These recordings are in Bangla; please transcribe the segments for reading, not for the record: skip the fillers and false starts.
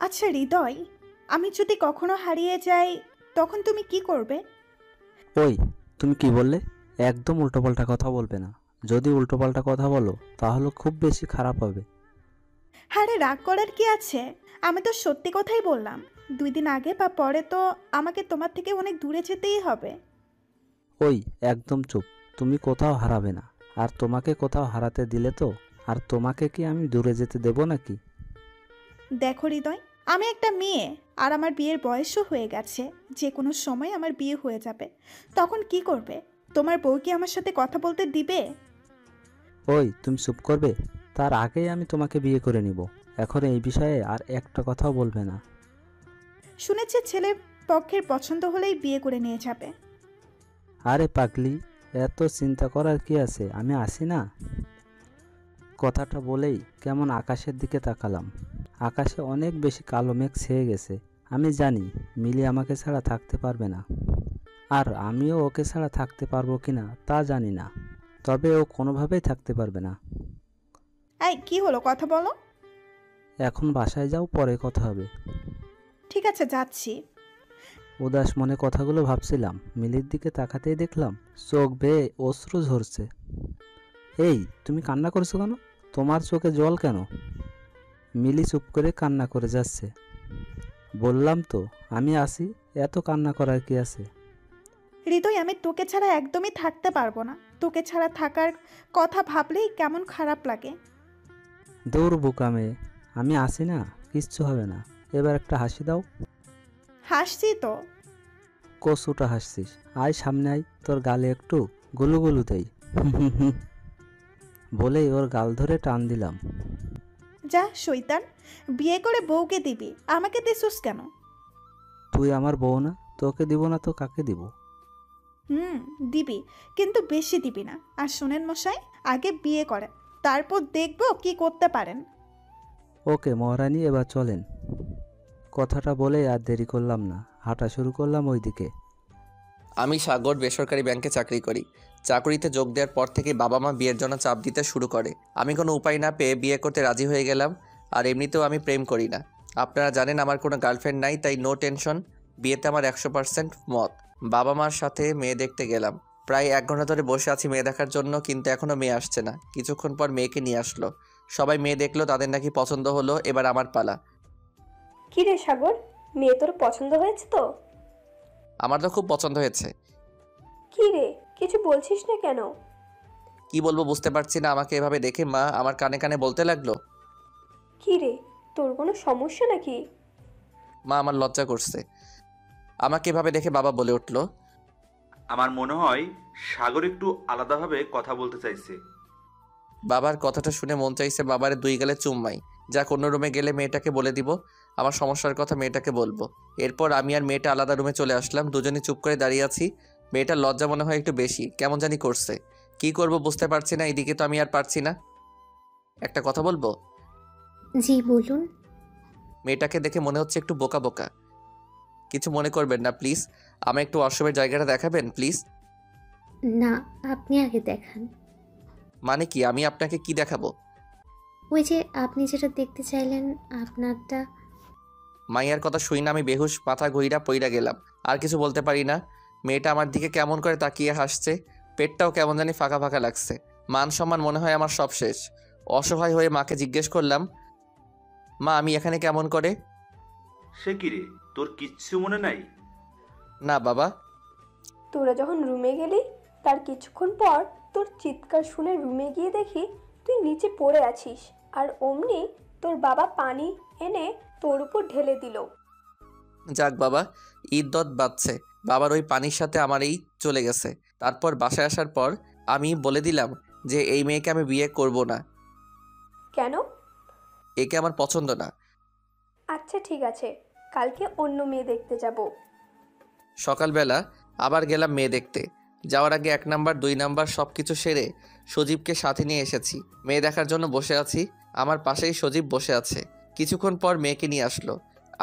আচ্ছা হৃদয়, আমি যদি কখনো হারিয়ে যাই তখন তুমি কি করবে? ওই, তুমি কি বললে? একদম উল্টোপাল্টা কথা বলবে না। যদি উল্টোপাল্টা কথা বলো তাহলে খুব বেশি খারাপ হবে। আরে রাগ করার কি আছে? আমি তো সত্যি কথাই বললাম। 2 দিন আগে বা পরে তো আমাকে তোমার থেকে অনেক দূরে যেতেই হবে। ওই, একদম চুপ। তুমি কোথাও হারাবে না। আর তোমাকে কোথাও হারাতে দিলে তো আর তোমাকে কি আমি দূরে যেতে দেব নাকি? দেখো হৃদয়, আমি একটা মেয়ে, আর আমার বিয়ের বয়সও হয়ে গেছে। যে কোনো সময় আমার বিয়ে হয়ে যাবে। তখন কি করবে? তোমার বউ কি আমার সাথে কথা বলতে দিবে? ওই, তুমি চুপ করবে? তার আগেই আমি তোমাকে বিয়ে করে নিব। এখন এই বিষয়ে আর একটা কথাও বলবে না। শুনেছি ছেলের পক্ষের পছন্দ হলেই বিয়ে করে নিয়ে যাবে। আরে পাগলি, এত চিন্তা করার কি আছে? আমি আসি না। কথাটা বলেই কেমন আকাশের দিকে তাকালাম। আকাশে অনেক বেশি কালো মেঘ ছেয়ে গেছে। আমি জানি মিলি আমাকে ছাড়া থাকতে পারবে না। আর আমিও ওকে ছাড়া থাকতে পারবো কিনা তা জানি না। তবে ও কোনোভাবেই থাকতে পারবে না। এই কি হলো, কথা বলো। এখন বাসায় যাও, পরে কথা হবে। ঠিক আছে, যাচ্ছি। উদাস মনে কথাগুলো ভাবছিলাম, মিলির দিকে তাকাতেই দেখলাম চোখ বেয়ে অশ্রু ঝরছে। এই, তুমি কান্না করছো কেন? তোমার চোখে জল কেন? মিলি চুপ করে কান্না করে যাচ্ছে। বললাম তো আমি আসি, এত কান্না করার কি আছে? হৃদয়, আমি তোকে ছাড়া একদমই থাকতে পারবো না। তোকে ছাড়া থাকার কথা ভাবলেই কেমন খারাপ লাগে। দৌড় বোকা মেয়ে, আমি আসি না, কিচ্ছু হবে না। এবার একটা হাসি দাও। হাসছি তো। কচুটা হাসছিস? আয় সামনে আয়, তোর গালে একটু গুলুগুলু দেই। বলেই ওর গাল ধরে টান দিলাম। যা শয়তান, বিয়ে করে বউকে দিবি, আমাকে দিছুস কেন? তুই আমার বউ না? তোকে দিব না তো কাকে দিব? হুম, দিবি, কিন্তু বেশি দিবি না। আর শোনেন মশাই, আগে বিয়ে করে, তারপর দেখবো কি করতে পারেন। ওকে মহারানী, এবার চলেন। কথাটা বলে আর দেরি করলাম না, হাঁটা শুরু করলাম ওইদিকে। আমি সাগর বেসরকারি ব্যাংকে চাকরি করি। চাকরিতে যোগ দেওয়ার পর থেকে বাবা মা বিয়ের জন্য চাপ দিতে শুরু করে। আমি কোনো উপায় না পেয়ে বিয়ে করতে রাজি হয়ে গেলাম। আর এমনিতেও আমি প্রেম করি না। আপনারা জানেন আমার কোনো গার্লফ্রেন্ড নাই, তাই নো টেনশন। বিয়েতে আমার 100% মত। বাবা মার সাথে মেয়ে দেখতে গেলাম। প্রায় 1 ঘন্টা ধরে বসে আছি মেয়ে দেখার জন্য, কিন্তু এখনও মেয়ে আসছে না। কিছুক্ষণ পর মেয়েকে নিয়ে আসলো। সবাই মেয়ে দেখলো, তাদের নাকি পছন্দ হলো। এবার আমার পালা। কি রে সাগর, মেয়ে তোর পছন্দ হয়েছে তো? আমার তো খুব পছন্দ হয়েছে। কি রে, কিছু বলছিস না কেন? কি বলবো বুঝতে পারছি না। আমাকে এভাবে দেখে মা আমার কানে কানে বলতে লাগলো। কি রে, তোর কোনো সমস্যা নাকি? মা আমার লজ্জা করছে। আমাকে এভাবে দেখে বাবা বলে উঠল। আমার মনে হয় সাগর একটু আলাদাভাবে কথা বলতে চাইছে। বাবার কথাটা শুনে মন চাইছে বাবারে 2 গালে চুম্মাই। যাক, অন্য রুমে গেলে মেয়েটাকে বলে দিব আমার সমস্যার কথা, মেয়েটাকে বলবো। এরপর আমি আর মেয়েটা আলাদা রুমে চলে আসলাম। দুজনে চুপ করে দাঁড়িয়ে আছি। মেয়েটার লজ্জা মনে হয় একটু বেশি, কেমন জানি করছে। কি করব বুঝতে পারছি না। এদিকে তো আমি আর পারছি না। একটা কথা বলবো? জি বলুন। মেয়েটাকে দেখে মনে হচ্ছে একটু বোকা বোকা। কিছু মনে করবেন না প্লিজ। আমায় একটু ওয়াশরুমের জায়গাটা দেখাবেন প্লিজ। না, আপনি আগে দেখান। মানে কি, আমি আপনাকে কি দেখাবো? ওই যে আপনি যেটা দেখতে চাইলেন আপনারটা। মাইয়ার কথা শুই না আমি বেহুশ, মাথা ঘুইরা পইরা গেলাম। আর কিছু বলতে পারি না। মেয়েটা আমার দিকে কেমন করে তাকিয়ে হাসছে। পেটটাও কেমন জানি ফাঁকা ফাঁকা লাগছে। মান সম্মান মনে হয় আমার সব শেষ। অসহায় হয়ে মাকে জিজ্ঞেস করলাম, মা আমি এখানে কেমন করে? সে কি রে, তোর কিচ্ছু মনে নাই? না বাবা। তোরা যখন রুমে গেলি তার কিছুক্ষণ পর তোর চিৎকার শুনে রুমে গিয়ে দেখি তুই নিচে পড়ে আছিস। আর অমনি তোর বাবা পানি এনে তোর উপর ঢেলে দিল। যাক বাবা, ঈদ বাজছে। বাবার ওই পানির সাথে আমার এই চলে গেছে। তারপর বাসায় আসার পর আমি বলে দিলাম যে এই মেয়েকে আমি বিয়ে করব না। কেন? একে আমার পছন্দ না। আচ্ছা ঠিক আছে, কালকে অন্য মেয়ে দেখতে যাব। সকালবেলা আবার গেলাম মেয়ে দেখতে। যাওয়ার আগে 1 নাম্বার 2 নাম্বার সব কিছু সেরে সজীবকে সাথে নিয়ে এসেছি। মেয়ে দেখার জন্য বসে আছি। আমার পাশেই সজীব বসে আছে। কিছুক্ষণ পর মেয়েকে নিয়ে আসলো।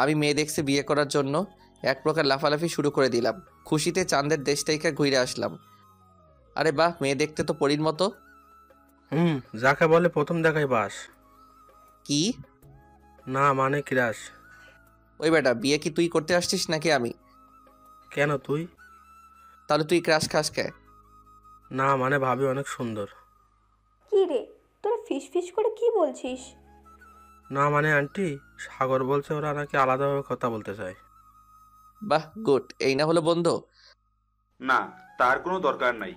আমি মেয়ে দেখছি বিয়ে করার জন্য এক প্রকার লাফালাফি শুরু করে দিলাম। খুশিতে চাঁদের দেশ থেকে ঘুরে আসলাম। আরে বাহ, মেয়ে দেখতে তো পরীর মতো। যাকে বলে প্রথম দেখাই বাস। কি? না মানে ক্রাশ। ওই বেটা, বিয়ে কি তুই করতে আসছিস নাকি আমি? কেন তুই? তাহলে তুই ক্রাশ খাস কে? না মানে ভাবি অনেক সুন্দর। কি রে, তোরা ফিস ফিস করে কি বলছিস? না মানে আন্টি, সাগর বলছে ওরা নাকি আলাদাভাবে কথা বলতে চায়। বাহ, গুড। এই না হলো বন্ধু। না, তার কোনো দরকার নাই।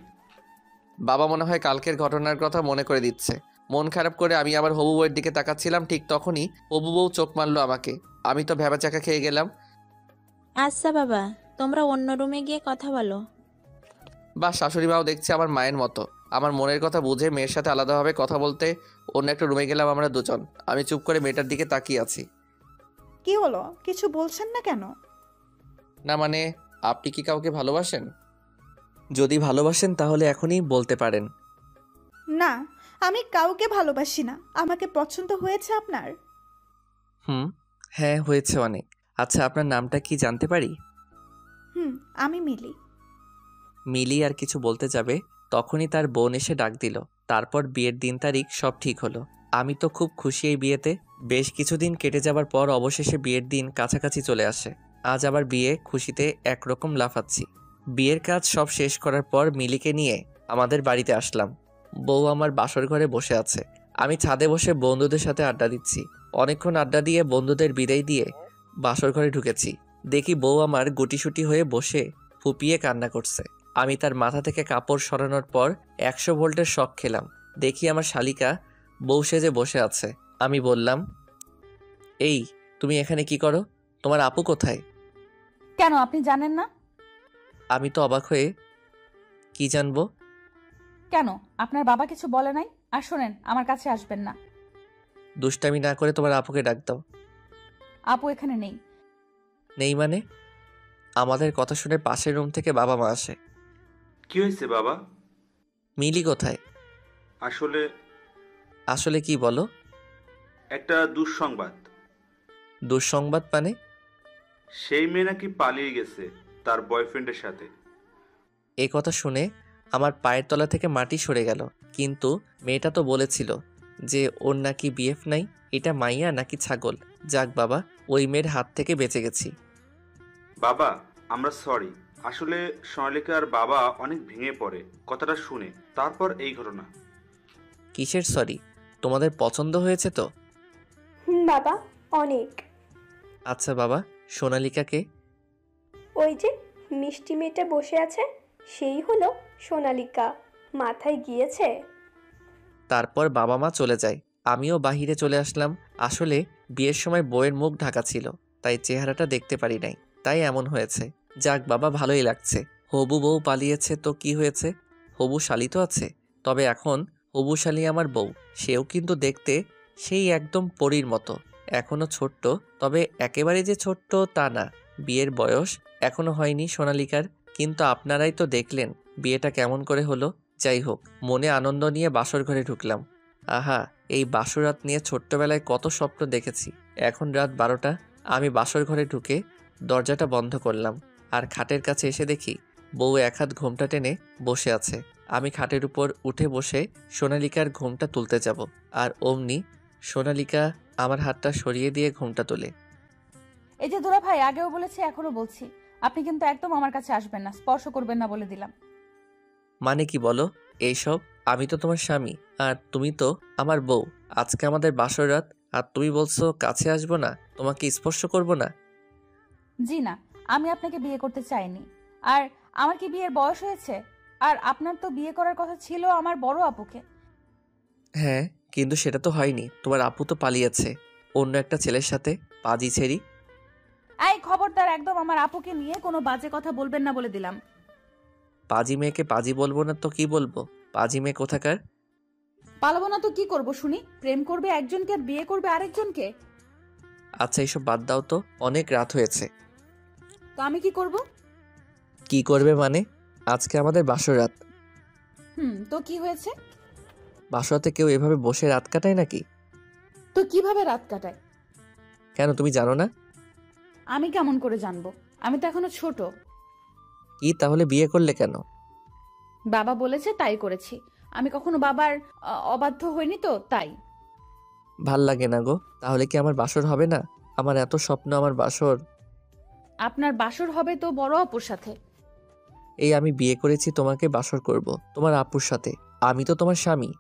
বাবা মনে হয় কালকের ঘটনার কথা মনে করে দিচ্ছে। মন খারাপ করে আমি আবার হবু বউয়ের দিকে তাকাচ্ছিলাম, ঠিক তখনই হবু বউ চোখ মারলো আমাকে। আমি তো ভ্যাবাচাকা খেয়ে গেলাম। আচ্ছা বাবা, তোমরা অন্য রুমে গিয়ে কথা বলো। বা শাশুড়ি মাও দেখছে আমার মায়ের মতো। আমার মনের কথা বুঝে মেয়ের সাথে আলাদাভাবে কথা বলতে অন্য একটা রুমে গেলাম আমরা দুজন। আমি চুপ করে মেয়েটার দিকে তাকিয়ে আছি। কি হলো, কিছু বলছেন না কেন? না মানে, আপনি কি কাউকে ভালোবাসেন? যদি ভালোবাসেন তাহলে এখনই বলতে পারেন। না, আমি কাউকে ভালোবাসি না। আমাকে পছন্দ হয়েছে আপনার? হ্যাঁ, হয়েছে অনেক। আচ্ছা, আপনার নামটা কি জানতে পারি? আমি মিলি। মিলি আর কিছু বলতে যাবে, তখনই তার বোন এসে ডাক দিল। তারপর বিয়ের দিন তারিখ সব ঠিক হলো। আমি তো খুব খুশি এই বিয়েতে। বেশ কিছুদিন কেটে যাবার পর অবশেষে বিয়ের দিন কাছাকাছি চলে আসে। আজ আবার বিয়ে, খুশিতে একরকম লাফাচ্ছি। বিয়ের কাজ সব শেষ করার পর মিলিকে নিয়ে আমাদের বাড়িতে আসলাম। বউ আমার বাসর ঘরে বসে আছে। আমি ছাদে বসে বন্ধুদের সাথে আড্ডা দিচ্ছি। অনেকক্ষণ আড্ডা দিয়ে বন্ধুদের বিদায় দিয়ে বাসর ঘরে ঢুকেছি। দেখি বউ আমার গুটিসুটি হয়ে বসে ফুপিয়ে কান্না করছে। আমি তার মাথা থেকে কাপড় সরানোর পর 100 ভোল্টের শক খেলাম। দেখি আমার শালিকা বউ সেজে বসে আছে। আমি বললাম, এই তুমি এখানে কি করো? তোমার আপু কোথায়? কেন, আপনি জানেন না? আমি তো অবাক হয়ে, কি জানবো? কেন, আপনার বাবা কিছু বলে নাই? আর শোনেন, আমার কাছে আসবেন না। দুষ্টামি না করে তোমার আপুকে ডাক দাও। আপু এখানে নেই। নেই মানে? আমাদের কথা শুনে পাশের রুম থেকে বাবা মা আসে। কি হয়েছে বাবা? মিলি কোথায়? আসলে আসলে কি বলো? একটা দুঃসংবাদ। দুঃসংবাদ মানে? সেই মেয়ে নাকি পালিয়ে গেছে তার বয়ফ্রেন্ডের সাথে। এ কথা শুনে আমার পায়ের তলা থেকে মাটি সরে গেল। কিন্তু মেয়েটা তো বলেছিল যে ওর নাকি বিএফ নাই। এটা মাইয়া নাকি ছাগল? যাক বাবা, ওই মেয়ের হাত থেকে বেঁচে গেছি। বাবা, আমরা সরি। আসলে সোনালিকার বাবা অনেক ভেঙে পড়ে কথাটা শুনে, তারপর এই ঘটনা। কিসের সরি? তোমাদের পছন্দ হয়েছে তো? বাবা, অনেক। আচ্ছা বাবা, সোনালিকাকে? ওই যে মিষ্টি মেয়েটা বসে আছে, সেই হলো সোনালিকা। মাথায় গিয়েছে। তারপর বাবা মা চলে যায়। আমিও বাহিরে চলে আসলাম। আসলে বিয়ের সময় বউয়ের মুখ ঢাকা ছিল, তাই চেহারাটা দেখতে পারি নাই, তাই এমন হয়েছে। যাক বাবা, ভালোই লাগছে। হবু বউ পালিয়েছে তো কি হয়েছে, হবু শালি তো আছে। তবে এখন হবু শালি আমার বউ, সেও কিন্তু দেখতে সেই একদম পরীর মতো। এখনো ছোট্ট, তবে একেবারে যে ছোট্ট তা না। বিয়ের বয়স এখনো হয়নি সোনালিকার। কিন্তু আপনারাই তো দেখলেন বিয়েটা কেমন করে হলো। যাই হোক, মনে আনন্দ নিয়ে বাসর ঘরে ঢুকলাম। আহা, এই বাসরাত নিয়ে ছোট্টবেলায় কত স্বপ্ন দেখেছি। এখন রাত 12টা। আমি বাসর ঘরে ঢুকে দরজাটা বন্ধ করলাম আর খাটের কাছে এসে দেখি বউ এক হাত ঘোমটা টেনে বসে আছে। আমি খাটের উপর উঠে বসে সোনালিকার ঘোমটা তুলতে যাব, আর অমনি সোনালিকা আমার হাতটা সরিয়ে দিয়ে ঘোমটা তোলে। এই যে দুলা ভাই, আগেও বলেছি, এখনো বলছি, আপনি কিন্তু একদম আমার কাছে আসবেন না, স্পর্শ করবেন না বলে দিলাম। মানে কি বলো এইসব? আমি তো তোমার স্বামী, আর তুমি তো আমার বউ। আজকে আমাদের বাসর রাত, আর তুমি বলছো কাছে আসবো না, তোমাকে স্পর্শ করব না? জি না, আমি আপনাকে বিয়ে করতে চাইনি। আর আমার কি বিয়ের বয়স হয়েছে? আর আপনার তো বিয়ে করার কথা ছিল আমার বড় আপুকে। হ্যাঁ, কিন্তু সেটা তো হয়নি। তোমার আপু তো পালিয়েছে অন্য একটা ছেলের সাথে, পাজি ছেড়ি। এই খবরদার, একদম আমার আপুকে নিয়ে কোনো বাজে কথা বলবেন না বলে দিলাম। পাজি মেয়েকে পাজি বলবো না তো কি বলবো? পাজি মেয়ে কোথাকার। পালাবো না তো কি করব শুনি? প্রেম করবে একজনকে আর বিয়ে করবে আরেকজনকে? আচ্ছা, এসব বাদ দাও তো, অনেক রাত হয়েছে। তো আমি কি করব? কি করবে মানে? আজকে আমাদের বাসর রাত। তো কি হয়েছে? বাসরাতে কেউ এভাবে বসে রাত কাটায় নাকি? তো কিভাবে রাত কাটায়? কেন, তুমি জানো না? আমি কেমন করে জানবো? আমি তো এখনো ছোট। কি তাহলে বিয়ে করলে কেন? বাবা বলেছে তাই করেছি। আমি কখনো বাবার অবাধ্য হইনি তো, তাই। ভাল লাগে না গো। তাহলে কি আমার বাসর হবে না? আমার এত স্বপ্ন, আমার বাসর। আপনার বাসর হবে তো বড় আপুর সাথে। এই আমি বিয়ে করেছি, তোমাকে বাসর করব তোমার আপুর সাথে। আমি তো তোমার স্বামী।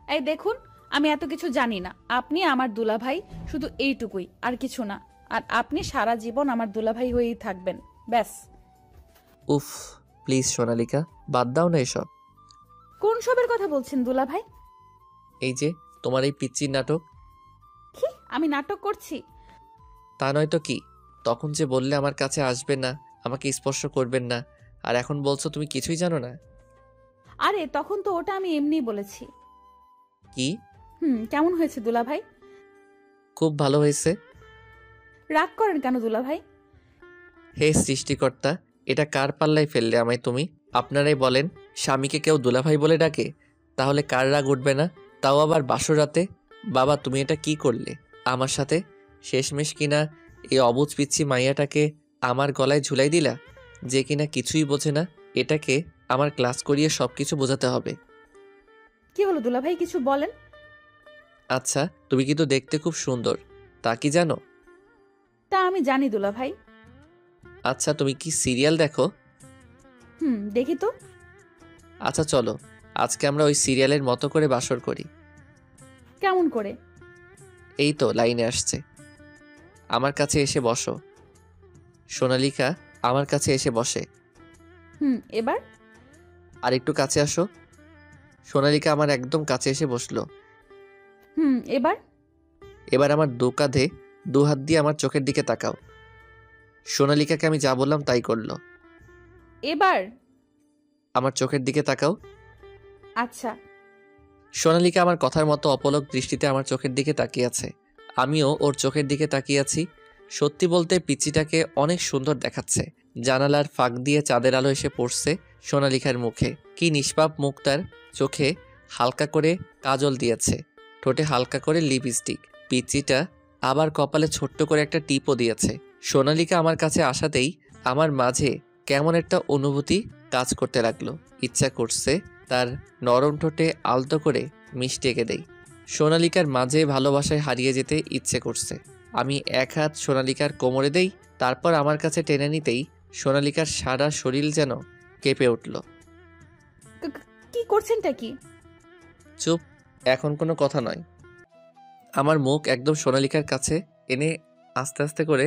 এই দেখুন, আমি এত কিছু জানি না। আপনি আমার দুলাভাই, শুধু এইটুকুই, আর কিছু না। আর আপনি সারা জীবন আমার দুলাভাই হয়েই থাকবেন, ব্যাস। উফ, প্লিজ সোনালিকা, বাদ দাও না এসব। কোন সবের কথা বলছেন দুলাভাই? এই যে তোমার এই পিচ্চির নাটক। কি আমি নাটক করছি? তা নয় তো কি। তখন যে বললে আমার কাছে আসবেন না, আমাকে স্পর্শ করবেন না, আর এখন বলছো তুমি কিছুই জানো না। আরে তখন তো ওটা আমি এমনিই বলেছি। কি? কেমন হয়েছে দুলাভাই? খুব ভালো হয়েছে। রাগ করেন কেন দুলাভাই? হে সৃষ্টিকর্তা, এটা কার পাল্লায় ফেললে আমায় তুমি? আপনারাই বলেন, স্বামীকে কেউ দুলাভাই বলে ডাকে, তাহলে কার রাগ উঠবে না? তাও আবার বাসরাতে। বাবা, তুমি এটা কি করলে আমার সাথে? শেষমেশ কিনা এই অবুঝ পিচ্ছি মাইয়াটাকে আমার গলায় ঝুলাই দিলা, যে কিনা কিছুই বোঝে না। এটাকে আমার ক্লাস করিয়ে সব কিছু বোঝাতে হবে। কি হলো দুলাভাই, কিছু বলেন। আচ্ছা, তুমি কিন্তু দেখতে খুব সুন্দর, তা কি জানো? তা আমি জানি দুলাভাই। আচ্ছা, তুমি কি সিরিয়াল দেখো? দেখি তো। আচ্ছা চলো, আজকে আমরা ওই সিরিয়ালের মতো করে বাসর করি। কেমন করে? এই তো লাইনে আসছে। আমার কাছে এসে বসো। সোনালিকা আমার কাছে এসে বসে। এবার? আর একটু কাছে আসো। সোনালিকা আমার একদম কাছে এসে বসলো। এবার? এবার আমার দু কাঁধে দু হাত দিয়ে আমার চোখের দিকে তাকাও। সোনালিকাকে আমি যা বললাম তাই করলো। এবার? আমার চোখের দিকে তাকাও। আচ্ছা। সোনালিকা আমার কথার মতো অপলক দৃষ্টিতে আমার চোখের দিকে তাকিয়ে আছে। আমিও ওর চোখের দিকে তাকিয়ে আছি। সত্যি বলতে পিচ্চিটাকে অনেক সুন্দর দেখাচ্ছে। জানালার ফাঁক দিয়ে চাঁদের আলো এসে পড়ছে সোনালিকার মুখে। কি নিষ্পাপ মুখ তার। চোখে হালকা করে কাজল দিয়েছে, ঠোঁটে হালকা করে লিপস্টিক। পিচ্চিটা আবার কপালে ছোট্ট করে একটা টিপও দিয়েছে। সোনালিকা আমার কাছে আসাতেই আমার মাঝে কেমন একটা অনুভূতি কাজ করতে লাগলো। ইচ্ছা করছে তার নরম ঠোঁটে আলতো করে মিষ্টি এঁকে দেই। সোনালিকার মাঝে ভালোবাসায় হারিয়ে যেতে ইচ্ছে করছে। আমি এক হাত সোনালিকার কোমরে দেই, তারপর আমার কাছে টেনে নিতেই সোনালিকার সারা শরীর যেন কেঁপে উঠল। কি করছেনটা কি? চুপ, এখন কোনো কথা নয়। আমার মুখ একদম সোনালিকার কাছে এনে আস্তে আস্তে করে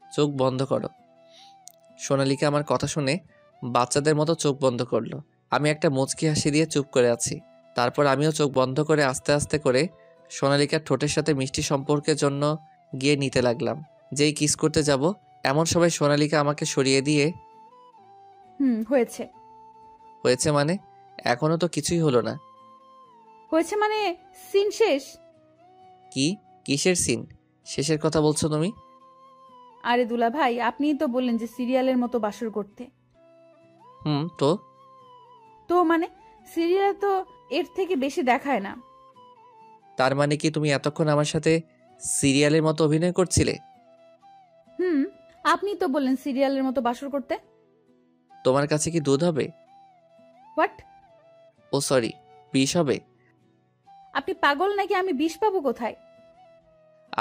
চোখ বন্ধ করো। সোনালিকা আমার কথা শুনে বাচ্চাদের মতো চোখ বন্ধ করলো। আমি একটা মুচকি হাসি দিয়ে চুপ করে আছি। তারপর আমিও চোখ বন্ধ করে আস্তে আস্তে করে সোনালিকার ঠোঁটের সাথে মিষ্টি সম্পর্কের জন্য গিয়ে নিতে লাগলাম। যেই কিস করতে যাব এমন সময় সোনালিকা আমাকে সরিয়ে দিয়ে, হয়েছে। হয়েছে মানে? এখনো তো কিছুই হলো না। হয়েছে মানে সিন শেষ। কি? কিসের সিন শেষের কথা বলছো তুমি? আরে দুলাভাই, আপনিই তো বললেন যে সিরিয়ালের মতো বাসর করতে। তো তো মানে সিরিয়ালে তো এর থেকে বেশি দেখায় না। তার মানে কি তুমি এতক্ষণ আমার সাথে সিরিয়ালের মতো অভিনয় করছিলে? আপনি তো বললেন সিরিয়ালের মতো বাসর করতে। তোমার কাছে কি দুধ হবে? হোয়াট? ও সরি, বিষ হবে? আপনি পাগল নাকি? আমি বিষ পাবো কোথায়?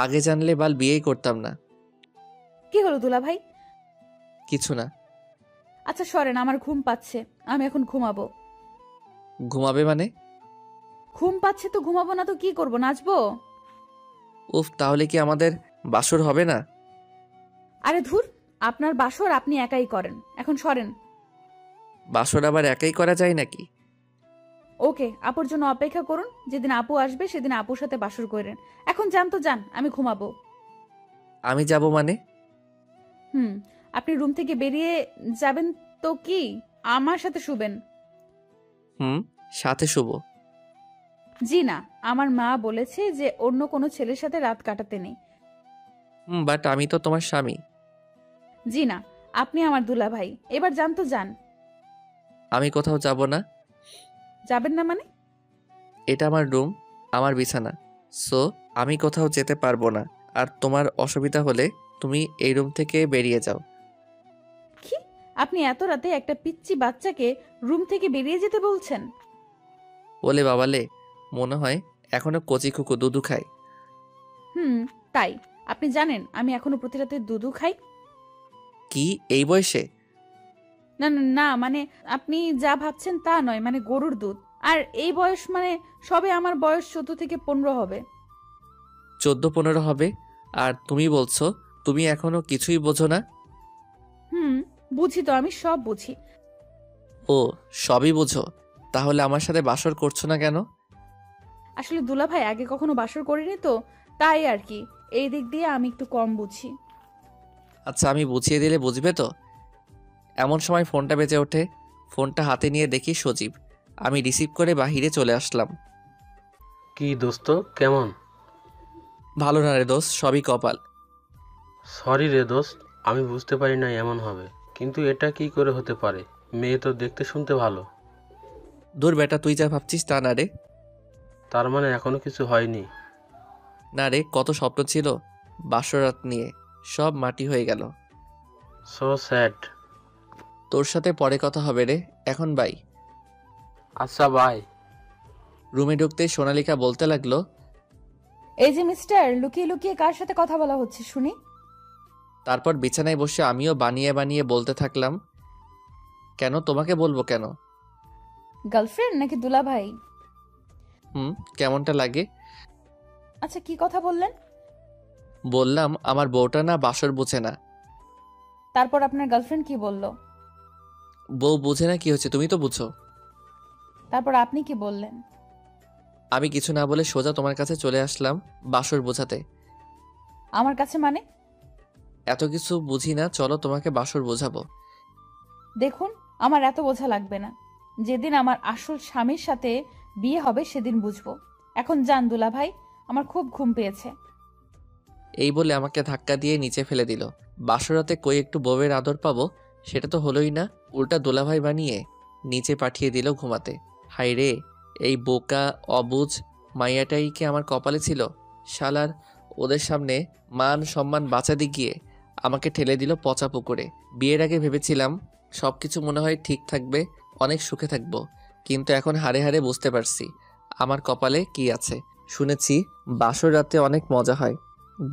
আগে জানলে বাল বিয়েই করতাম না। কি হলো দুলাভাই? কিছু না। আচ্ছা সরেন, আমার ঘুম পাচ্ছে, আমি এখন ঘুমাবো। ঘুমাবে মানে? ঘুম পাচ্ছে তো ঘুমাবো না তো কি করব, নাচবো? উফ, তাহলে কি আমাদের বাসর হবে না? আরে ধুর, আপনার বাসর আপনি একাই করেন, এখন সরেন। বাসর আবার একাই করা যায় নাকি? ওকে, আপুর জন্য অপেক্ষা করুন। যেদিন আপু আসবে সেদিন আপুর সাথে বাসর করেন। এখন যান তো যান, আমি ঘুমাবো। আমি যাব মানে? আপনি রুম থেকে বেরিয়ে যাবেন তো কি আমার সাথে শুবেন? সাথে শুব? জি না, আমার মা বলেছে যে অন্য কোনো ছেলের সাথে রাত কাটাতে নেই। বাট আমি তো তোমার স্বামী। জি না, আপনি আমার দুলাভাই। এবার যান তো যান। আমি কোথাও যাব না। যাবেন না মানে? এটা আমার রুম, আমার বিছানা, সো আমি কোথাও যেতে পারবো না। আর তোমার অসুবিধা হলে তুমি এই রুম থেকে বেরিয়ে যাও। কি? আপনি এত রাতে একটা পিচ্চি বাচ্চাকে রুম থেকে বেরিয়ে যেতে বলছেন? ওলে বাবালে, মনে হয় এখনো কচি খুকু দুধু খায়। তাই আপনি জানেন আমি এখনো প্রতি রাতে দুধও খাই? কি এই বয়সে? না না না, মানে আপনি যা ভাবছেন তা নয়, মানে গরুর দুধ। আর এই বয়স মানে সবে আমার বয়স 14 থেকে 15 হবে। 14-15 হবে আর তুমি বলছো তুমি এখনো কিছুই বোঝো না? বুঝি তো, আমি সব বুঝি। ও, সবই বোঝো, তাহলে আমার সাথে বাসর করছো না কেন? আসলে দুলাভাই আগে কখনো বাসর করিনি তো, তাই আর কি। এই দিক দিয়ে আমি একটু কম বুঝি। আচ্ছা, আমি বুঝিয়ে দিলে বুঝবে তো? এমন সময় ফোনটা বেজে ওঠে। ফোনটা হাতে নিয়ে দেখি সজীব। আমি রিসিভ করে বাহিরে চলে আসলাম। কি দোস্ত, কেমন? ভালো না রে দোস্ত, সবই কপাল। সরি রে দোস্ত, আমি বুঝতে পারি না এমন হবে, কিন্তু এটা কি করে হতে পারে? মেয়ে তো দেখতে শুনতে ভালো। দূর বেটা, তুই যা ভাবছিস তা না রে। তার মানে এখনো কিছু হয়নি? না রে, কত স্বপ্ন ছিল বাসরাত নিয়ে, সব মাটি হয়ে গেল। So sad. তোর সাথে পরে কথা হবে রে, এখন বাই। আচ্ছা বাই। রুমে ঢুকতে সোনালিকা বলতে লাগলো, এই যে মিস্টার, লুকিয়ে লুকিয়ে কার সাথে কথা বলা হচ্ছে শুনি? তারপর বিছানায় বসে আমিও বানিয়ে বানিয়ে বলতে থাকলাম। কেন, তোমাকে বলবো কেন? গার্লফ্রেন্ড নাকি দুলাভাই? কেমনটা লাগে? আচ্ছা, কি কথা বললেন? বললাম আমার বউটা না বাসর বুঝে না। তারপর আপনার গার্লফ্রেন্ড কি বলল? বউ বুঝে না কি হচ্ছে, তুমি তো বুঝো। তারপর আপনি কি বললেন? আমি কিছু না বলে সোজা তোমার কাছে চলে আসলাম বাসর বোঝাতে। আমার কাছে মানে? এত কিছু বুঝি না, চলো তোমাকে বাসর বোঝাবো। দেখুন, আমার এত বোঝা লাগবে না। যেদিন আমার আসল স্বামীর সাথে বিয়ে হবে সেদিন বুঝবো। এখন যান দুলাভাই, আমার খুব ঘুম পেয়েছে। এই বলে আমাকে ধাক্কা দিয়ে নিচে ফেলে দিল। বাসরাতে কই একটু বউয়ের আদর পাবো, সেটা তো হলোই না, উল্টা দোলাভাই বানিয়ে নিচে পাঠিয়ে দিল ঘুমাতে। হাই রে, এই বোকা অবুঝ মাইয়াটাই কি আমার কপালে ছিল? শালার ওদের সামনে মান সম্মান বাঁচাতে গিয়ে আমাকে ঠেলে দিল পচা পুকুরে। বিয়ের আগে ভেবেছিলাম সব কিছু মনে হয় ঠিক থাকবে, অনেক সুখে থাকবো, কিন্তু এখন হাড়ে হাড়ে বুঝতে পারছি আমার কপালে কি আছে। শুনেছি বাসর রাতে অনেক মজা হয়,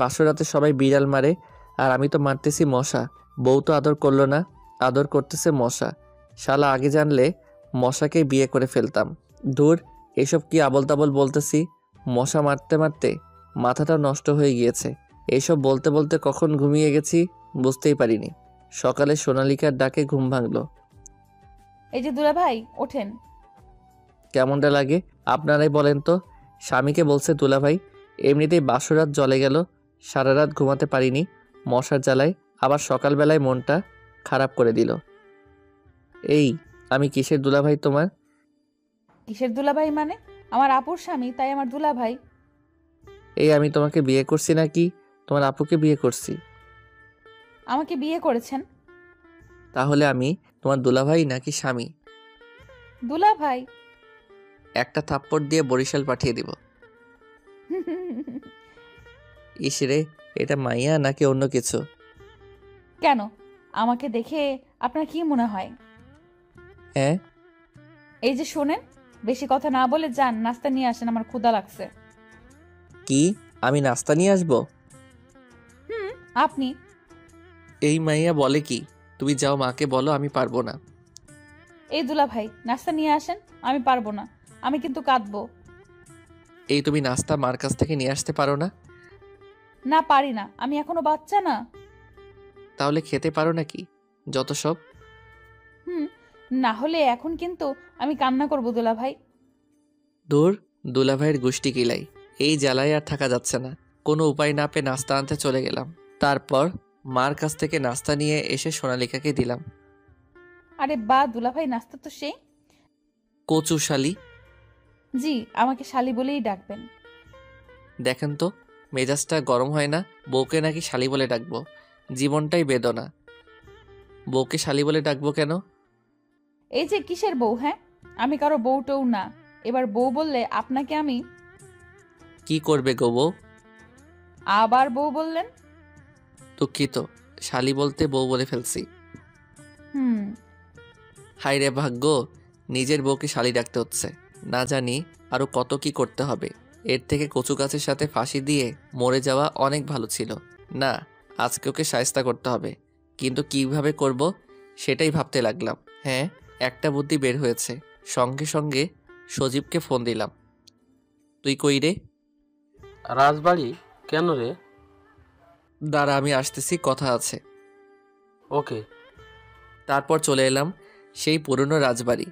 বাসর রাতে সবাই বিড়াল মারে, আর আমি তো মারতেছি মশা। বউ তো আদর করলো না, আদর করতেছে মশা। শালা আগে জানলে মশাকে বিয়ে করে ফেলতাম। দূর, এসব কি আবল তাবল বলতেছি। মশা মারতে মারতে মাথাটা নষ্ট হয়ে গিয়েছে। এইসব বলতে বলতে কখন ঘুমিয়ে গেছি বুঝতেই পারিনি। সকালে সোনালিকার ডাকে ঘুম ভাঙলো। এই যে দুলাভাই, ওঠেন। কেমনটা লাগে আপনারাই বলেন তো? স্বামীকে বলছে দুলাভাই। এমনিতেই বাসরাত জলে গেল, সারা রাত ঘুমাতে পারিনি মশার জ্বালায়, আবার সকালবেলায় মনটা খারাপ করে দিল। এই আমি কিসের দুলাভাই তোমার? কিসের দুলাভাই মানে? আমার আপুর স্বামী, তাই আমার দুলাভাই। এই আমি তোমাকে বিয়ে করছি নাকি তোমার আপুকে বিয়ে করছি? আমাকে বিয়ে করেছেন। তাহলে আমি তোমার দুলাভাই নাকি স্বামী? দুলাভাই। একটা থাপ্পড় দিয়ে বরিশাল পাঠিয়ে দিব। ইসরে, এটা মাইয়া নাকি অন্য কিছু? কেন, আমাকে দেখে আপনার কি মনে হয়? হ্যাঁ। এই যে শোনেন, বেশি কথা না বলে যান, নাস্তা নিয়ে আসেন, আমার ক্ষুধা লাগছে। কি, আমি নাস্তা নিয়ে আসবো? আপনি? এই মাইয়া বলে কি? তুমি যাও, মাকে বলো আমি পারবো না। এই দুলাভাই, নাস্তা নিয়ে আসেন। আমি পারবো না, আমি কিন্তু কাঁদবো। এই তুমি নাস্তা মার কাছ থেকে নিয়ে আসতে পারো না? না, পারি না, আমি এখনো বাচ্চা না। তাহলে খেতে পারো নাকি যত সব? না হলে এখন কিন্তু আমি কান্না করবো দুলাভাই। দূর, দুলাভাইয়ের গোষ্ঠী কিলাই। এই জ্বালায় আর থাকা যাচ্ছে না। কোনো উপায় না পেয়ে নাস্তা আনতে চলে গেলাম। তারপর মার কাছ থেকে নাস্তা নিয়ে এসে সোনালিকাকে দিলাম। আরে বা দুলাভাই, নাস্তা তো সেই। কচু শালি। জি, আমাকে শালি বলেই ডাকবেন। দেখেন তো মেজাজটা গরম হয় না? বউকে নাকি শালি বলে ডাকবো, জীবনটাই বেদনা। বউকে শালি বলে ডাকবো কেন? এই যে কিসের বউ? হ্যাঁ, আমি কারো বউটও না। এবার বউ বললে আপনাকে আমি। কি করবে গো বউ? আবার বউ বললেন? দুঃখিত, শালি বলতে বউ বলে ফেলছি। হায় রে ভাগ্য, নিজের বউকে শালি ডাকতে হচ্ছে। না জানি আরো কত কি করতে হবে এর থেকে কচু গাছের সাথে ফাঁসি দিয়ে মরে যাওয়া অনেক ভালো ছিল। না, আজকে ওকে শায়েস্তা করতে হবে, কিন্তু কিভাবে করব সেটাই ভাবতে লাগলাম। হ্যাঁ, একটা বুদ্ধি বের হয়েছে। সঙ্গে সঙ্গে সজীবকে ফোন দিলাম। তুই কই রে? রাজবাড়ি? কেন রে? দাঁড়া, আমি আসতেছি, কথা আছে। ওকে। তারপর চলে এলাম সেই পুরনো রাজবাড়ি,